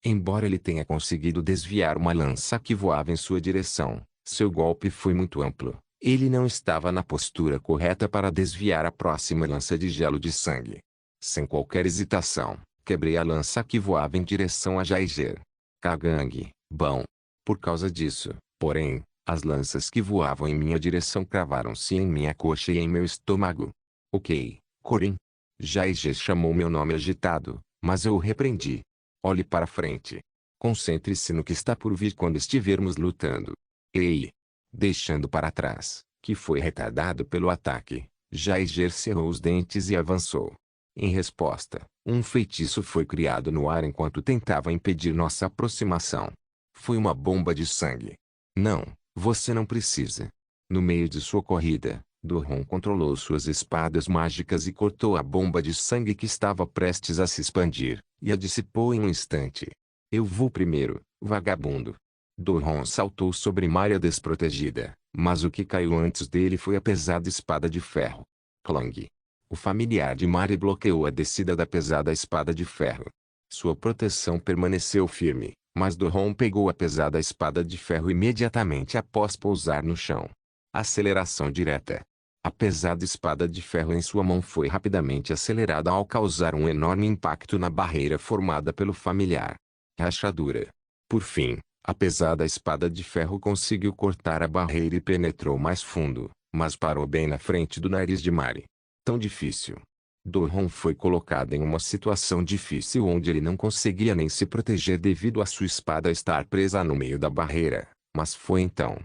Embora ele tenha conseguido desviar uma lança que voava em sua direção, seu golpe foi muito amplo. Ele não estava na postura correta para desviar a próxima lança de gelo de sangue. Sem qualquer hesitação, quebrei a lança que voava em direção a Jaeger. Kagang, bom. Por causa disso, porém, as lanças que voavam em minha direção cravaram-se em minha coxa e em meu estômago. Ok, Corin. Jaeger chamou meu nome agitado, mas eu o repreendi. Olhe para frente. Concentre-se no que está por vir quando estivermos lutando. Ei! Deixando para trás, que foi retardado pelo ataque, Jaeger cerrou os dentes e avançou. Em resposta, um feitiço foi criado no ar enquanto tentava impedir nossa aproximação. Foi uma bomba de sangue. Não, você não precisa. No meio de sua corrida, Do-hon controlou suas espadas mágicas e cortou a bomba de sangue que estava prestes a se expandir, e a dissipou em um instante. Eu vou primeiro, vagabundo. Do-hon saltou sobre Maria desprotegida, mas o que caiu antes dele foi a pesada espada de ferro. Clang. O familiar de Mari bloqueou a descida da pesada espada de ferro. Sua proteção permaneceu firme, mas Do-hon pegou a pesada espada de ferro imediatamente após pousar no chão. Aceleração direta. A pesada espada de ferro em sua mão foi rapidamente acelerada ao causar um enorme impacto na barreira formada pelo familiar. Rachadura. Por fim, a pesada espada de ferro conseguiu cortar a barreira e penetrou mais fundo, mas parou bem na frente do nariz de Mari. Tão difícil. Do-hon foi colocado em uma situação difícil onde ele não conseguia nem se proteger devido a sua espada estar presa no meio da barreira, mas foi então.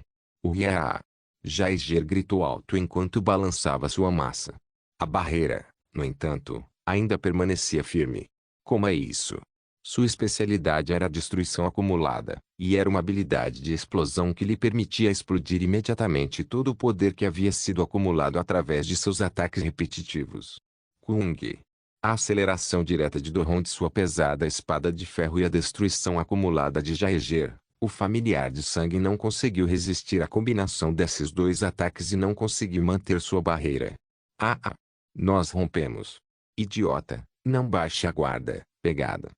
Uiá! Jaeger gritou alto enquanto balançava sua massa. A barreira, no entanto, ainda permanecia firme. Como é isso? Sua especialidade era a destruição acumulada, e era uma habilidade de explosão que lhe permitia explodir imediatamente todo o poder que havia sido acumulado através de seus ataques repetitivos. Kung. A aceleração direta de Do-hon de sua pesada espada de ferro e a destruição acumulada de Jaeger, o familiar de sangue não conseguiu resistir à combinação desses dois ataques e não conseguiu manter sua barreira. Nós rompemos. Idiota, não baixe a guarda, pegada.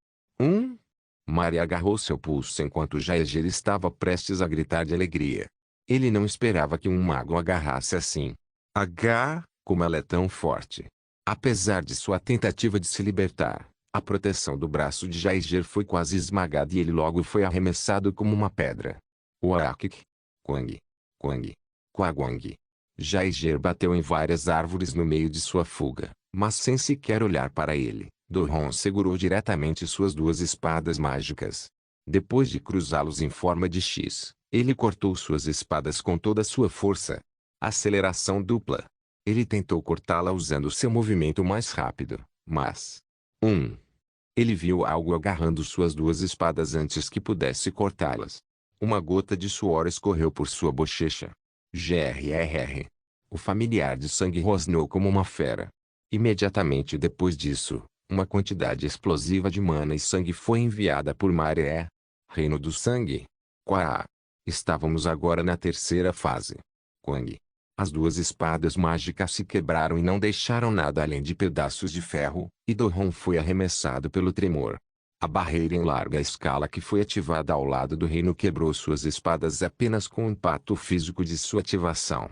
Mari agarrou seu pulso enquanto Jaeger estava prestes a gritar de alegria. Ele não esperava que um mago agarrasse assim. Como ela é tão forte. Apesar de sua tentativa de se libertar, a proteção do braço de Jaeger foi quase esmagada e ele logo foi arremessado como uma pedra. Uaakik. Quang. Quang. Quagwang. Jaeger bateu em várias árvores no meio de sua fuga, mas sem sequer olhar para ele, Do-hon segurou diretamente suas duas espadas mágicas. Depois de cruzá-los em forma de X, ele cortou suas espadas com toda a sua força. Aceleração dupla. Ele tentou cortá-la usando seu movimento mais rápido, mas... Ele viu algo agarrando suas duas espadas antes que pudesse cortá-las. Uma gota de suor escorreu por sua bochecha. Grrr. O familiar de sangue rosnou como uma fera. Imediatamente depois disso, uma quantidade explosiva de mana e sangue foi enviada por Maré. Reino do Sangue. Quá. Estávamos agora na terceira fase. Quang. As duas espadas mágicas se quebraram e não deixaram nada além de pedaços de ferro, e Do-hon foi arremessado pelo tremor. A barreira em larga escala que foi ativada ao lado do reino quebrou suas espadas apenas com o impacto físico de sua ativação.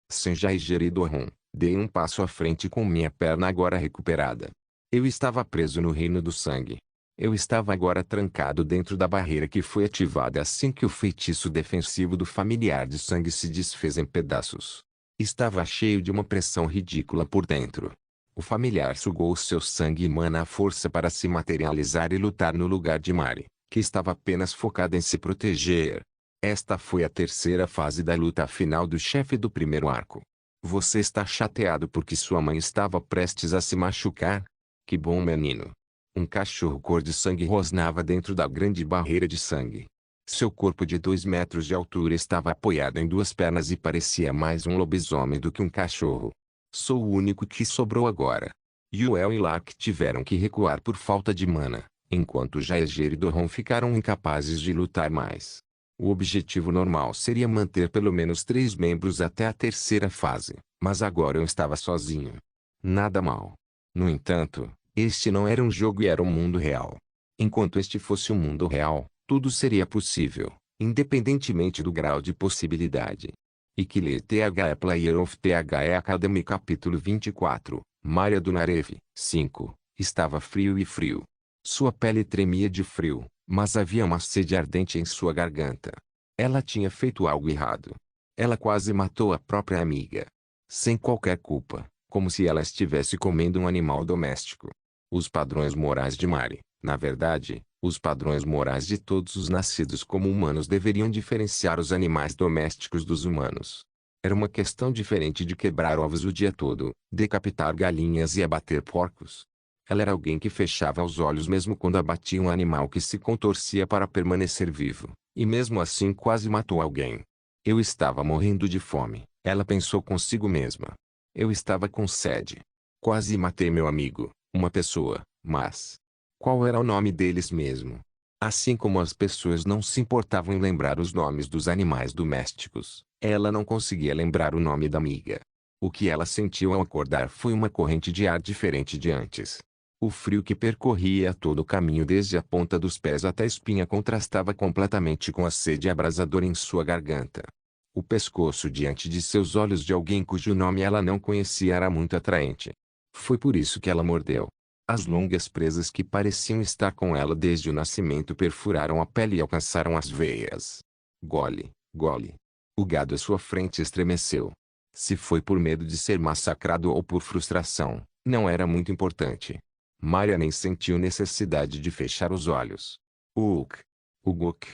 Sem Jaeger e Do-hon, dei um passo à frente com minha perna agora recuperada. Eu estava preso no reino do sangue. Eu estava agora trancado dentro da barreira que foi ativada assim que o feitiço defensivo do familiar de sangue se desfez em pedaços. Estava cheio de uma pressão ridícula por dentro. O familiar sugou seu sangue e mana à força para se materializar e lutar no lugar de Mari, que estava apenas focada em se proteger. Esta foi a terceira fase da luta final do chefe do primeiro arco. Você está chateado porque sua mãe estava prestes a se machucar? Que bom, menino. Um cachorro cor de sangue rosnava dentro da grande barreira de sangue. Seu corpo de 2 metros de altura estava apoiado em duas pernas e parecia mais um lobisomem do que um cachorro. Sou o único que sobrou agora. Yuel e Lark tiveram que recuar por falta de mana, enquanto Jaeger e Doron ficaram incapazes de lutar mais. O objetivo normal seria manter pelo menos 3 membros até a terceira fase, mas agora eu estava sozinho. Nada mal. No entanto, este não era um jogo e era um mundo real. Enquanto este fosse um mundo real, tudo seria possível, independentemente do grau de possibilidade. Ikile THE Player of THE Academy Capítulo 24, Maria do Narev, 5. Estava frio e frio. Sua pele tremia de frio, mas havia uma sede ardente em sua garganta. Ela tinha feito algo errado. Ela quase matou a própria amiga. Sem qualquer culpa, como se ela estivesse comendo um animal doméstico. Os padrões morais de Mari, na verdade, os padrões morais de todos os nascidos como humanos deveriam diferenciar os animais domésticos dos humanos. Era uma questão diferente de quebrar ovos o dia todo, decapitar galinhas e abater porcos. Ela era alguém que fechava os olhos mesmo quando abatia um animal que se contorcia para permanecer vivo, e mesmo assim quase matou alguém. Eu estava morrendo de fome, ela pensou consigo mesma. Eu estava com sede. Quase matei meu amigo, uma pessoa, mas... qual era o nome deles mesmo? Assim como as pessoas não se importavam em lembrar os nomes dos animais domésticos, ela não conseguia lembrar o nome da amiga. O que ela sentiu ao acordar foi uma corrente de ar diferente de antes. O frio que percorria todo o caminho desde a ponta dos pés até a espinha contrastava completamente com a sede abrasadora em sua garganta. O pescoço diante de seus olhos de alguém cujo nome ela não conhecia era muito atraente. Foi por isso que ela mordeu. As longas presas que pareciam estar com ela desde o nascimento perfuraram a pele e alcançaram as veias. Gole, gole. O gado à sua frente estremeceu. Se foi por medo de ser massacrado ou por frustração, não era muito importante. Maria nem sentiu necessidade de fechar os olhos. Uk. Uguk.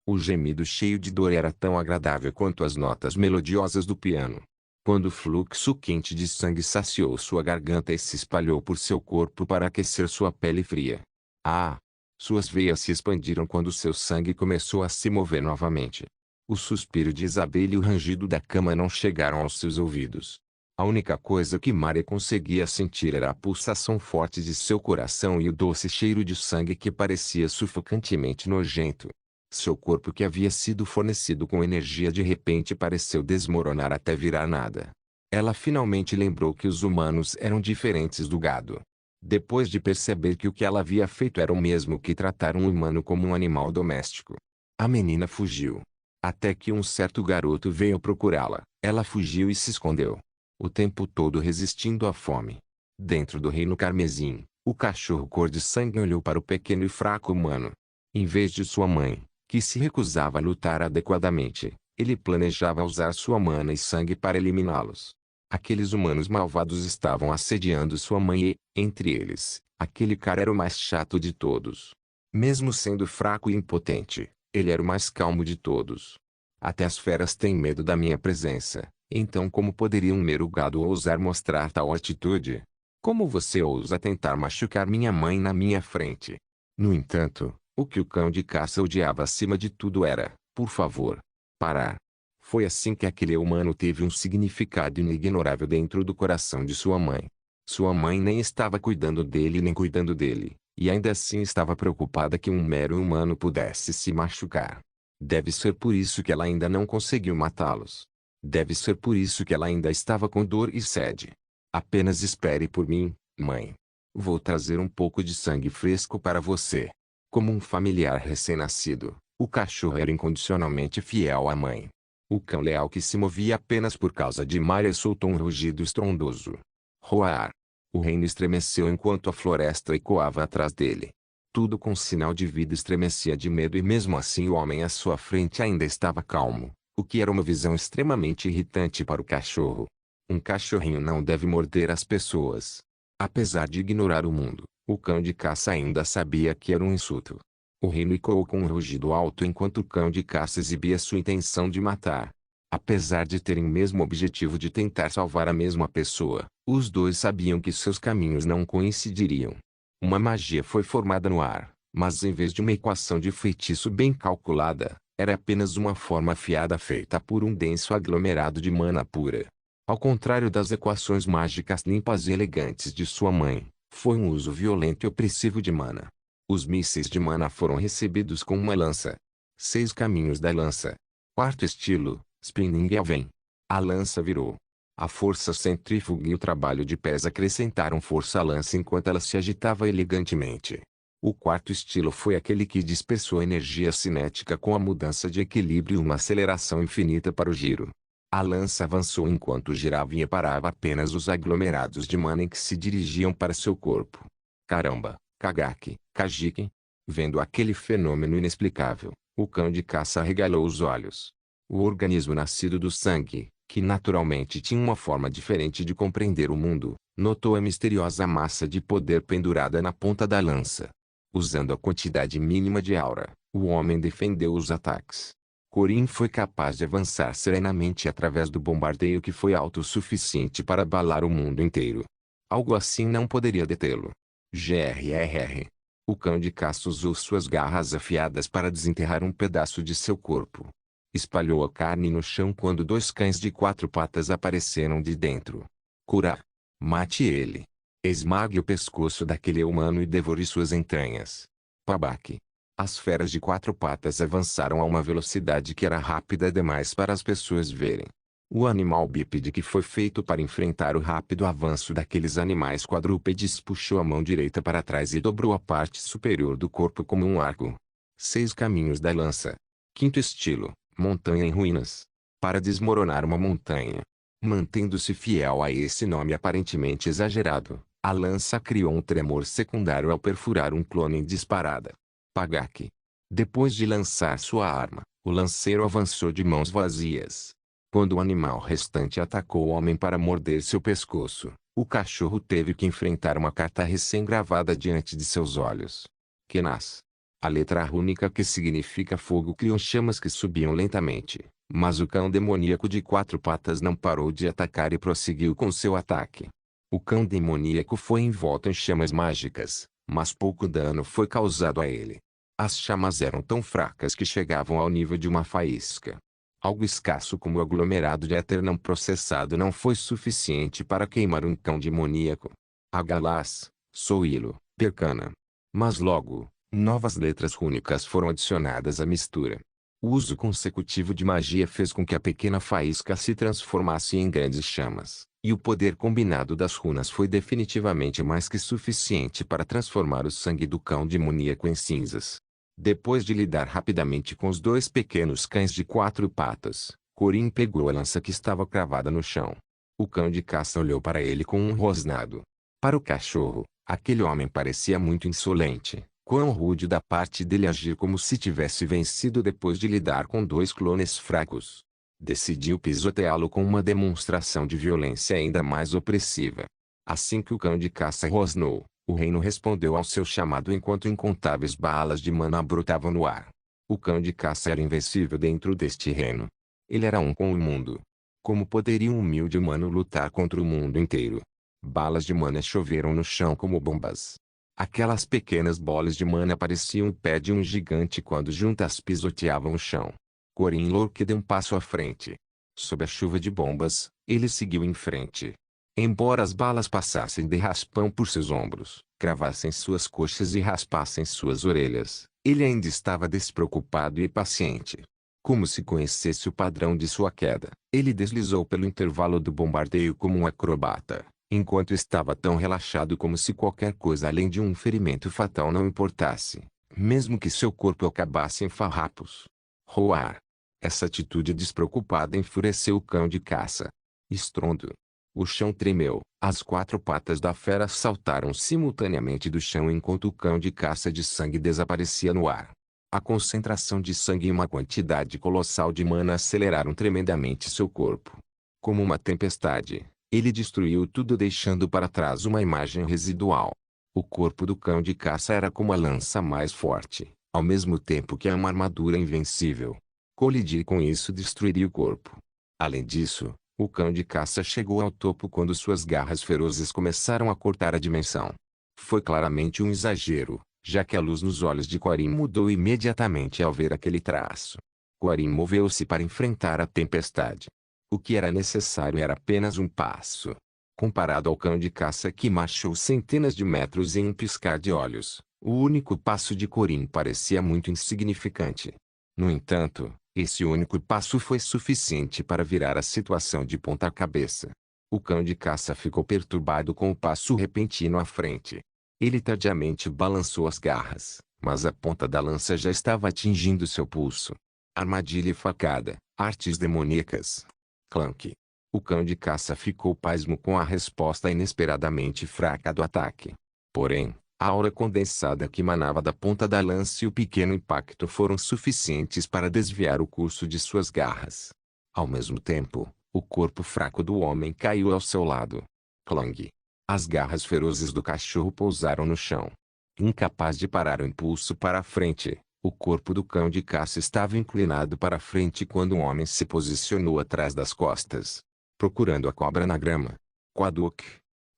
O gemido cheio de dor era tão agradável quanto as notas melodiosas do piano. Quando o fluxo quente de sangue saciou sua garganta e se espalhou por seu corpo para aquecer sua pele fria. Ah! Suas veias se expandiram quando seu sangue começou a se mover novamente. O suspiro de Isabelle e o rangido da cama não chegaram aos seus ouvidos. A única coisa que Maria conseguia sentir era a pulsação forte de seu coração e o doce cheiro de sangue que parecia sufocantemente nojento. Seu corpo que havia sido fornecido com energia de repente pareceu desmoronar até virar nada. Ela finalmente lembrou que os humanos eram diferentes do gado. Depois de perceber que o que ela havia feito era o mesmo que tratar um humano como um animal doméstico. A menina fugiu. Até que um certo garoto veio procurá-la. Ela fugiu e se escondeu. O tempo todo resistindo à fome. Dentro do reino carmesim, o cachorro cor de sangue olhou para o pequeno e fraco humano. Em vez de sua mãe, que se recusava a lutar adequadamente, ele planejava usar sua mana e sangue para eliminá-los. Aqueles humanos malvados estavam assediando sua mãe e, entre eles, aquele cara era o mais chato de todos. Mesmo sendo fraco e impotente, ele era o mais calmo de todos. Até as feras têm medo da minha presença, então como poderia um mero gado ousar mostrar tal atitude? Como você ousa tentar machucar minha mãe na minha frente? No entanto, o que o cão de caça odiava acima de tudo era, por favor, parar. Foi assim que aquele humano teve um significado inignorável dentro do coração de sua mãe. Sua mãe nem estava cuidando dele nem cuidando dele, e ainda assim estava preocupada que um mero humano pudesse se machucar. Deve ser por isso que ela ainda não conseguiu matá-los. Deve ser por isso que ela ainda estava com dor e sede. Apenas espere por mim, mãe. Vou trazer um pouco de sangue fresco para você. Como um familiar recém-nascido, o cachorro era incondicionalmente fiel à mãe. O cão leal que se movia apenas por causa de Maria soltou um rugido estrondoso. Roar! O reino estremeceu enquanto a floresta ecoava atrás dele. Tudo com sinal de vida estremecia de medo e mesmo assim o homem à sua frente ainda estava calmo, o que era uma visão extremamente irritante para o cachorro. Um cachorrinho não deve morder as pessoas. Apesar de ignorar o mundo, o cão de caça ainda sabia que era um insulto. O reino ecoou com um rugido alto enquanto o cão de caça exibia sua intenção de matar. Apesar de terem o mesmo objetivo de tentar salvar a mesma pessoa, os dois sabiam que seus caminhos não coincidiriam. Uma magia foi formada no ar, mas em vez de uma equação de feitiço bem calculada, era apenas uma forma afiada feita por um denso aglomerado de mana pura. Ao contrário das equações mágicas limpas e elegantes de sua mãe, foi um uso violento e opressivo de mana. Os mísseis de mana foram recebidos com uma lança. 6 caminhos da lança. Quarto estilo, Spinning Elven. A lança virou. A força centrífuga e o trabalho de pés acrescentaram força à lança enquanto ela se agitava elegantemente. O quarto estilo foi aquele que dispersou energia cinética com a mudança de equilíbrio e uma aceleração infinita para o giro. A lança avançou enquanto girava e parava apenas os aglomerados de mana que se dirigiam para seu corpo. Caramba, Kagaki, Kajiki. Vendo aquele fenômeno inexplicável, o cão de caça arregalou os olhos. O organismo nascido do sangue, que naturalmente tinha uma forma diferente de compreender o mundo, notou a misteriosa massa de poder pendurada na ponta da lança. Usando a quantidade mínima de aura, o homem defendeu os ataques. Corin foi capaz de avançar serenamente através do bombardeio que foi autossuficiente para abalar o mundo inteiro. Algo assim não poderia detê-lo. Grrr. O cão de caça usou suas garras afiadas para desenterrar um pedaço de seu corpo. Espalhou a carne no chão quando 2 cães de 4 patas apareceram de dentro. Cura! Mate ele! Esmague o pescoço daquele humano e devore suas entranhas. Pabaque! As feras de 4 patas avançaram a uma velocidade que era rápida demais para as pessoas verem. O animal bípede que foi feito para enfrentar o rápido avanço daqueles animais quadrúpedes puxou a mão direita para trás e dobrou a parte superior do corpo como um arco. 6 caminhos da lança. Quinto estilo, montanha em ruínas. Para desmoronar uma montanha. Mantendo-se fiel a esse nome aparentemente exagerado, a lança criou um tremor secundário ao perfurar um clone em disparada. Pagaki. Depois de lançar sua arma, o lanceiro avançou de mãos vazias. Quando o animal restante atacou o homem para morder seu pescoço, o cachorro teve que enfrentar uma carta recém-gravada diante de seus olhos. Kenas. A letra rúnica que significa fogo criou chamas que subiam lentamente, mas o cão demoníaco de 4 patas não parou de atacar e prosseguiu com seu ataque. O cão demoníaco foi envolto em chamas mágicas, mas pouco dano foi causado a ele. As chamas eram tão fracas que chegavam ao nível de uma faísca. Algo escasso como o aglomerado de éter não processado não foi suficiente para queimar um cão demoníaco. Agalás, Soilo, Percana. Mas logo, novas letras rúnicas foram adicionadas à mistura. O uso consecutivo de magia fez com que a pequena faísca se transformasse em grandes chamas, e o poder combinado das runas foi definitivamente mais que suficiente para transformar o sangue do cão demoníaco em cinzas. Depois de lidar rapidamente com os 2 pequenos cães de 4 patas, Corin pegou a lança que estava cravada no chão. O cão de caça olhou para ele com um rosnado. Para o cachorro, aquele homem parecia muito insolente. Quão rude da parte dele agir como se tivesse vencido depois de lidar com 2 clones fracos. Decidiu pisoteá-lo com uma demonstração de violência ainda mais opressiva. Assim que o cão de caça rosnou, o reino respondeu ao seu chamado enquanto incontáveis balas de mana brotavam no ar. O cão de caça era invencível dentro deste reino. Ele era um com o mundo. Como poderia um humilde humano lutar contra o mundo inteiro? Balas de mana choveram no chão como bombas. Aquelas pequenas bolas de mana pareciam o pé de um gigante quando juntas pisoteavam o chão. Corin Lorque deu um passo à frente. Sob a chuva de bombas, ele seguiu em frente. Embora as balas passassem de raspão por seus ombros, cravassem suas coxas e raspassem suas orelhas, ele ainda estava despreocupado e paciente. Como se conhecesse o padrão de sua queda, ele deslizou pelo intervalo do bombardeio como um acrobata, enquanto estava tão relaxado como se qualquer coisa além de um ferimento fatal não importasse, mesmo que seu corpo acabasse em farrapos. Roar. Essa atitude despreocupada enfureceu o cão de caça. Estrondo. O chão tremeu, as 4 patas da fera saltaram simultaneamente do chão enquanto o cão de caça de sangue desaparecia no ar. A concentração de sangue e uma quantidade colossal de mana aceleraram tremendamente seu corpo. Como uma tempestade, ele destruiu tudo deixando para trás uma imagem residual. O corpo do cão de caça era como a lança mais forte, ao mesmo tempo que uma armadura invencível. Colidir com isso destruiria o corpo. Além disso, o cão de caça chegou ao topo quando suas garras ferozes começaram a cortar a dimensão. Foi claramente um exagero, já que a luz nos olhos de Corin mudou imediatamente ao ver aquele traço. Corin moveu-se para enfrentar a tempestade. O que era necessário era apenas um passo. Comparado ao cão de caça que marchou centenas de metros em um piscar de olhos, O único passo de Corin parecia muito insignificante. No entanto, esse único passo foi suficiente para virar a situação de ponta cabeça. O cão de caça ficou perturbado com o passo repentino à frente. Ele tardiamente balançou as garras, mas a ponta da lança já estava atingindo seu pulso. Armadilha e facada, artes demoníacas. Clank. O cão de caça ficou pasmo com a resposta inesperadamente fraca do ataque. Porém, a aura condensada que emanava da ponta da lança e o pequeno impacto foram suficientes para desviar o curso de suas garras. Ao mesmo tempo, o corpo fraco do homem caiu ao seu lado. Clang. As garras ferozes do cachorro pousaram no chão. Incapaz de parar o impulso para a frente, o corpo do cão de caça estava inclinado para a frente quando um homem se posicionou atrás das costas, procurando a cobra na grama. Quaduk.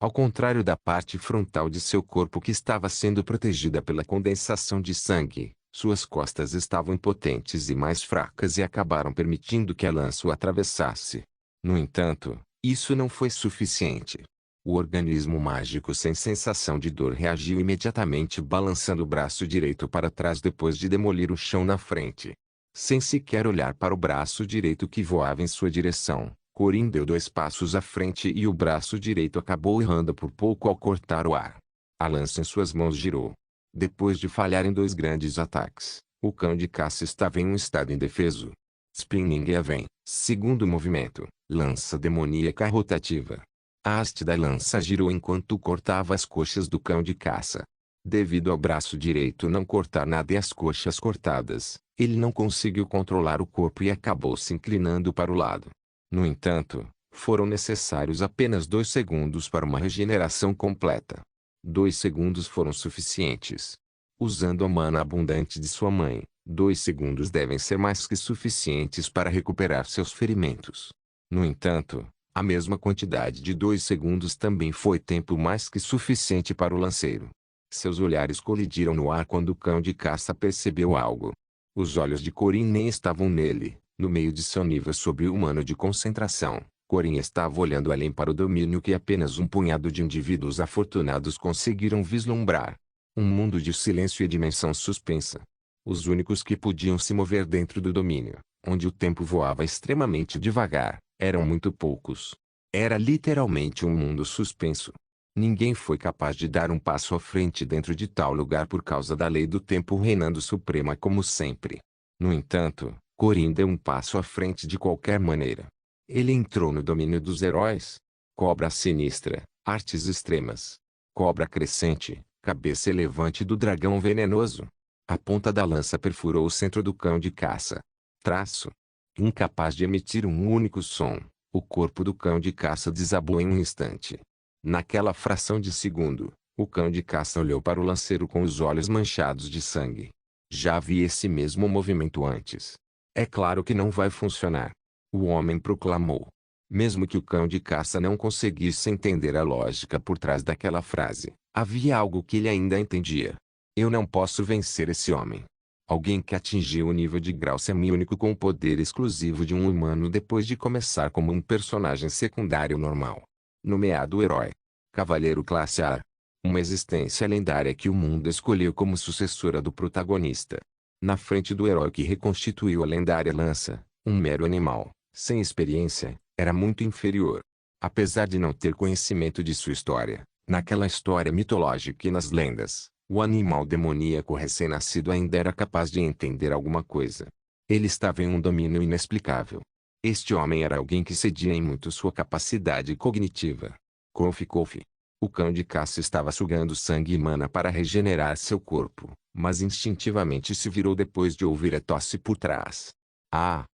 Ao contrário da parte frontal de seu corpo que estava sendo protegida pela condensação de sangue, suas costas estavam impotentes e mais fracas e acabaram permitindo que a lança o atravessasse. No entanto, isso não foi suficiente. O organismo mágico sem sensação de dor reagiu imediatamente balançando o braço direito para trás depois de demolir o chão na frente. Sem sequer olhar para o braço direito que voava em sua direção, Corin deu 2 passos à frente e o braço direito acabou errando por pouco ao cortar o ar. A lança em suas mãos girou. Depois de falhar em 2 grandes ataques, o cão de caça estava em um estado indefeso. Spinning Even, segundo movimento, lança demoníaca rotativa. A haste da lança girou enquanto cortava as coxas do cão de caça. Devido ao braço direito não cortar nada e as coxas cortadas, ele não conseguiu controlar o corpo e acabou se inclinando para o lado. No entanto, foram necessários apenas 2 segundos para uma regeneração completa. 2 segundos foram suficientes. Usando a mana abundante de sua mãe, 2 segundos devem ser mais que suficientes para recuperar seus ferimentos. No entanto, a mesma quantidade de 2 segundos também foi tempo mais que suficiente para o lanceiro. Seus olhares colidiram no ar quando o cão de caça percebeu algo. Os olhos de Corin nem estavam nele. No meio de seu nível sobre-humano de concentração, Corin estava olhando além para o domínio que apenas um punhado de indivíduos afortunados conseguiram vislumbrar. Um mundo de silêncio e dimensão suspensa. Os únicos que podiam se mover dentro do domínio, onde o tempo voava extremamente devagar, eram muito poucos. Era literalmente um mundo suspenso. Ninguém foi capaz de dar um passo à frente dentro de tal lugar por causa da lei do tempo reinando suprema como sempre. No entanto, Corin deu um passo à frente de qualquer maneira. Ele entrou no domínio dos heróis. Cobra sinistra, artes extremas. Cobra crescente, cabeça elevante do dragão venenoso. A ponta da lança perfurou o centro do cão de caça. Traço. Incapaz de emitir um único som, o corpo do cão de caça desabou em um instante. Naquela fração de segundo, o cão de caça olhou para o lanceiro com os olhos manchados de sangue. Já vi esse mesmo movimento antes. É claro que não vai funcionar. O homem proclamou. Mesmo que o cão de caça não conseguisse entender a lógica por trás daquela frase, havia algo que ele ainda entendia. Eu não posso vencer esse homem. Alguém que atingiu o nível de grau semi-único com o poder exclusivo de um humano depois de começar como um personagem secundário normal. Nomeado herói. Cavaleiro classe A. Uma existência lendária que o mundo escolheu como sucessora do protagonista. Na frente do herói que reconstituiu a lendária lança, um mero animal, sem experiência, era muito inferior. Apesar de não ter conhecimento de sua história, naquela história mitológica e nas lendas, o animal demoníaco recém-nascido ainda era capaz de entender alguma coisa. Ele estava em um domínio inexplicável. Este homem era alguém que cedia em muito sua capacidade cognitiva. Kofi. O cão de caça estava sugando sangue e mana para regenerar seu corpo, mas instintivamente se virou depois de ouvir a tosse por trás. Ah!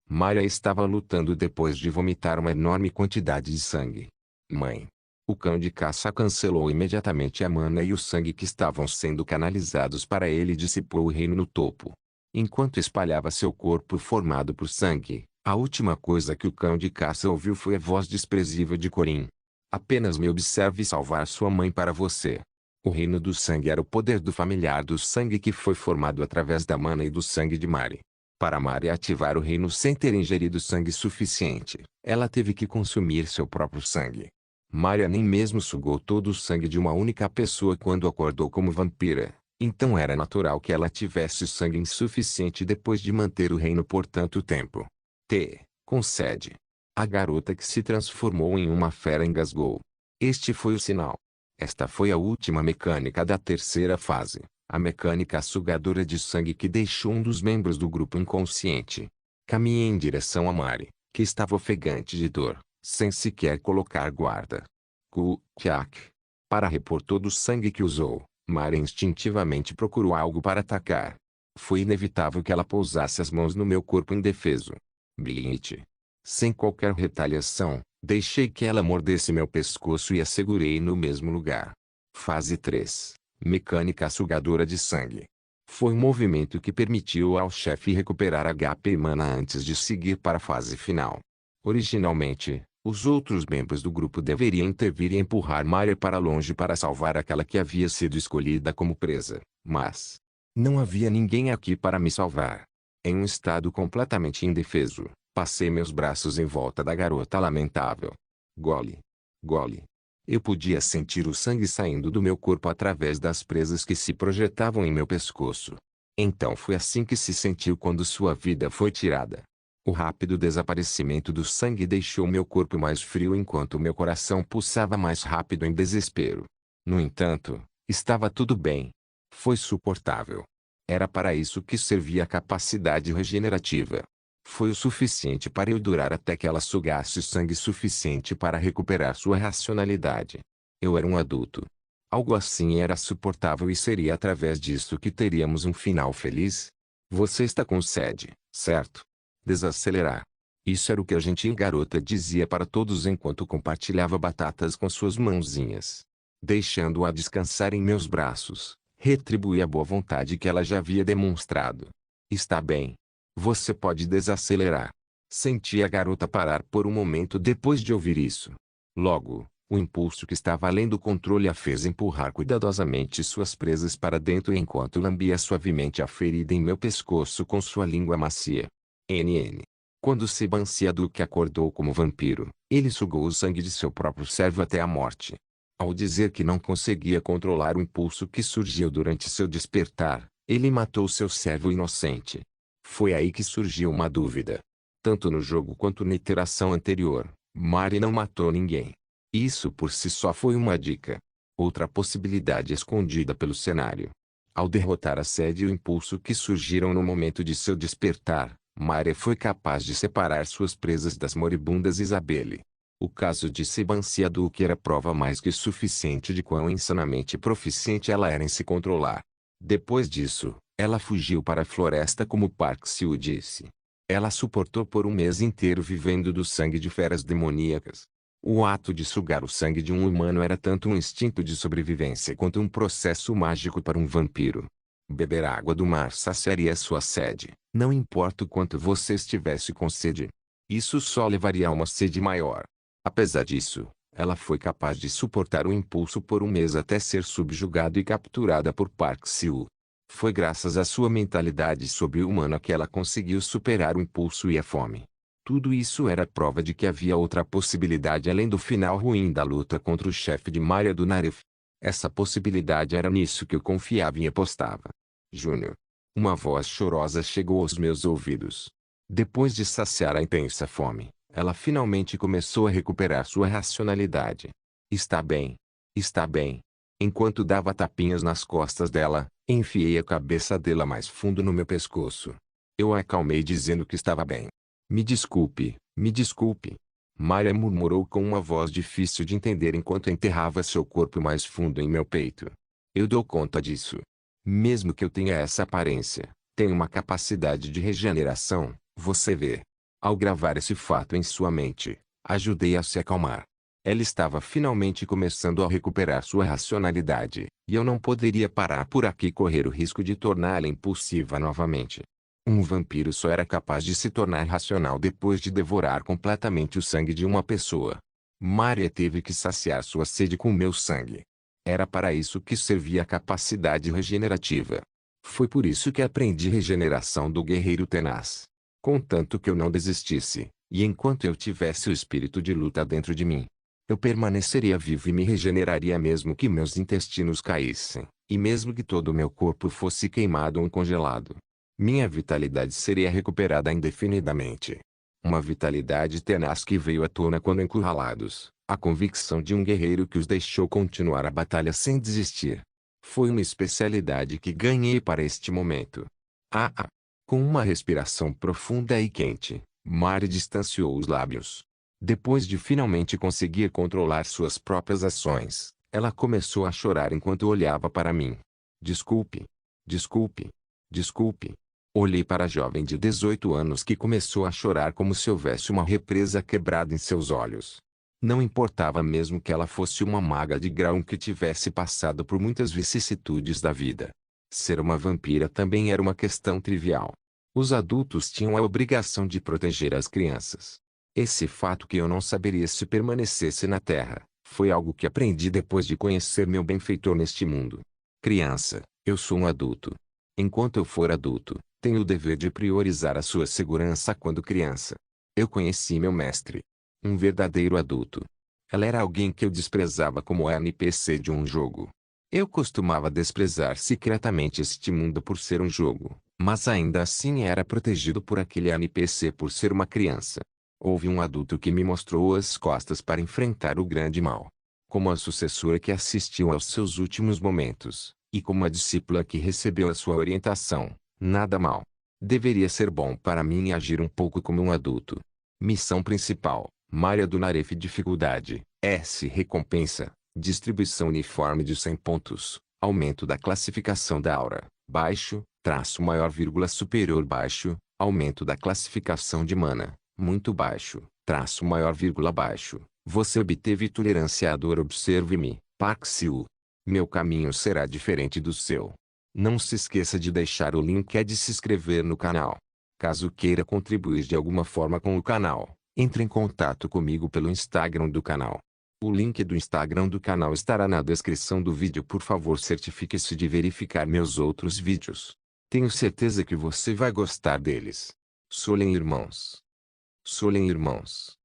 Maria estava lutando depois de vomitar uma enorme quantidade de sangue. Mãe! O cão de caça cancelou imediatamente a mana e o sangue que estavam sendo canalizados para ele e dissipou o reino no topo. Enquanto espalhava seu corpo formado por sangue, a última coisa que o cão de caça ouviu foi a voz desprezível de Corin. Apenas me observe salvar sua mãe para você. O reino do sangue era o poder do familiar do sangue que foi formado através da mana e do sangue de Mari. Para Mari ativar o reino sem ter ingerido sangue suficiente, ela teve que consumir seu próprio sangue. Maria nem mesmo sugou todo o sangue de uma única pessoa quando acordou como vampira, então era natural que ela tivesse sangue insuficiente depois de manter o reino por tanto tempo. Concede. A garota que se transformou em uma fera engasgou. Este foi o sinal. Esta foi a última mecânica da terceira fase, a mecânica sugadora de sangue que deixou um dos membros do grupo inconsciente. Caminhei em direção a Mari, que estava ofegante de dor, sem sequer colocar guarda. Tchac. Para repor todo o sangue que usou, Mari instintivamente procurou algo para atacar. Foi inevitável que ela pousasse as mãos no meu corpo indefeso. Blint. Sem qualquer retaliação, deixei que ela mordesse meu pescoço e a segurei no mesmo lugar. Fase 3. Mecânica sugadora de sangue. Foi um movimento que permitiu ao chefe recuperar HP mana antes de seguir para a fase final. Originalmente, os outros membros do grupo deveriam intervir e empurrar Maria para longe para salvar aquela que havia sido escolhida como presa, mas não havia ninguém aqui para me salvar. Em um estado completamente indefeso, passei meus braços em volta da garota lamentável. Gole. Gole. Eu podia sentir o sangue saindo do meu corpo através das presas que se projetavam em meu pescoço. Então foi assim que se sentiu quando sua vida foi tirada. O rápido desaparecimento do sangue deixou meu corpo mais frio enquanto meu coração pulsava mais rápido em desespero. No entanto, estava tudo bem. Foi suportável. Era para isso que servia a capacidade regenerativa. Foi o suficiente para eu durar até que ela sugasse sangue suficiente para recuperar sua racionalidade. Eu era um adulto. Algo assim era suportável e seria através disso que teríamos um final feliz? Você está com sede, certo? Desacelerar. Isso era o que a gentil garota dizia para todos enquanto compartilhava batatas com suas mãozinhas. Deixando-a descansar em meus braços, retribuí a boa vontade que ela já havia demonstrado. Está bem. Você pode desacelerar. Senti a garota parar por um momento depois de ouvir isso. Logo, o impulso que estava além do controle a fez empurrar cuidadosamente suas presas para dentro enquanto lambia suavemente a ferida em meu pescoço com sua língua macia. Quando Sebastian Duque acordou como vampiro, ele sugou o sangue de seu próprio servo até a morte. Ao dizer que não conseguia controlar o impulso que surgiu durante seu despertar, ele matou seu servo inocente. Foi aí que surgiu uma dúvida. Tanto no jogo quanto na iteração anterior, Mari não matou ninguém. Isso por si só foi uma dica. Outra possibilidade escondida pelo cenário. Ao derrotar a sede e o impulso que surgiram no momento de seu despertar, Mari foi capaz de separar suas presas das moribundas Isabelle. O caso de Sebastian Duque era prova mais que suficiente de quão insanamente proficiente ela era em se controlar. Depois disso, ela fugiu para a floresta como Park Seo disse. Ela suportou por um mês inteiro vivendo do sangue de feras demoníacas. O ato de sugar o sangue de um humano era tanto um instinto de sobrevivência quanto um processo mágico para um vampiro. Beber água do mar saciaria sua sede, não importa o quanto você estivesse com sede. Isso só levaria a uma sede maior. Apesar disso, ela foi capaz de suportar o impulso por um mês até ser subjugada e capturada por Park Seo. Foi graças à sua mentalidade sobre-humana que ela conseguiu superar o impulso e a fome. Tudo isso era prova de que havia outra possibilidade além do final ruim da luta contra o chefe de Maria do Naref. Essa possibilidade era nisso que eu confiava e apostava. Júnior. Uma voz chorosa chegou aos meus ouvidos. Depois de saciar a intensa fome, ela finalmente começou a recuperar sua racionalidade. Está bem. Está bem. Enquanto dava tapinhas nas costas dela, enfiei a cabeça dela mais fundo no meu pescoço. Eu a acalmei dizendo que estava bem. Me desculpe, me desculpe. Maria murmurou com uma voz difícil de entender enquanto enterrava seu corpo mais fundo em meu peito. Eu dou conta disso. Mesmo que eu tenha essa aparência, tenho uma capacidade de regeneração, você vê. Ao gravar esse fato em sua mente, ajudei a se acalmar. Ela estava finalmente começando a recuperar sua racionalidade, e eu não poderia parar por aqui e correr o risco de torná-la impulsiva novamente. Um vampiro só era capaz de se tornar racional depois de devorar completamente o sangue de uma pessoa. Maria teve que saciar sua sede com meu sangue. Era para isso que servia a capacidade regenerativa. Foi por isso que aprendi regeneração do guerreiro tenaz. Contanto que eu não desistisse, e enquanto eu tivesse o espírito de luta dentro de mim. Eu permaneceria vivo e me regeneraria mesmo que meus intestinos caíssem, e mesmo que todo o meu corpo fosse queimado ou congelado. Minha vitalidade seria recuperada indefinidamente. Uma vitalidade tenaz que veio à tona quando encurralados, a convicção de um guerreiro que os deixou continuar a batalha sem desistir. Foi uma especialidade que ganhei para este momento. Ah! Com uma respiração profunda e quente, Mari distanciou os lábios. Depois de finalmente conseguir controlar suas próprias ações, ela começou a chorar enquanto olhava para mim. Desculpe. Desculpe. Desculpe. Olhei para a jovem de 18 anos que começou a chorar como se houvesse uma represa quebrada em seus olhos. Não importava mesmo que ela fosse uma maga de grau que tivesse passado por muitas vicissitudes da vida. Ser uma vampira também era uma questão trivial. Os adultos tinham a obrigação de proteger as crianças. Esse fato que eu não saberia se permanecesse na Terra, foi algo que aprendi depois de conhecer meu benfeitor neste mundo. Criança, eu sou um adulto. Enquanto eu for adulto, tenho o dever de priorizar a sua segurança quando criança. Eu conheci meu mestre. Um verdadeiro adulto. Ela era alguém que eu desprezava como NPC de um jogo. Eu costumava desprezar secretamente este mundo por ser um jogo, mas ainda assim era protegido por aquele NPC por ser uma criança. Houve um adulto que me mostrou as costas para enfrentar o grande mal. Como a sucessora que assistiu aos seus últimos momentos, e como a discípula que recebeu a sua orientação, nada mal. Deveria ser bom para mim agir um pouco como um adulto. Missão principal, Maria do Naref. Dificuldade, S. Recompensa, distribuição uniforme de 100 pontos, aumento da classificação da aura, baixo, traço maior vírgula superior baixo, aumento da classificação de mana, muito baixo, traço maior vírgula baixo. Você obteve tolerância à dor. Observe-me, Paxiu. Meu caminho será diferente do seu. Não se esqueça de deixar o link e de se inscrever no canal. Caso queira contribuir de alguma forma com o canal, entre em contato comigo pelo Instagram do canal. O link do Instagram do canal estará na descrição do vídeo. Por favor, certifique-se de verificar meus outros vídeos. Tenho certeza que você vai gostar deles. Solem irmãos. Solem irmãos.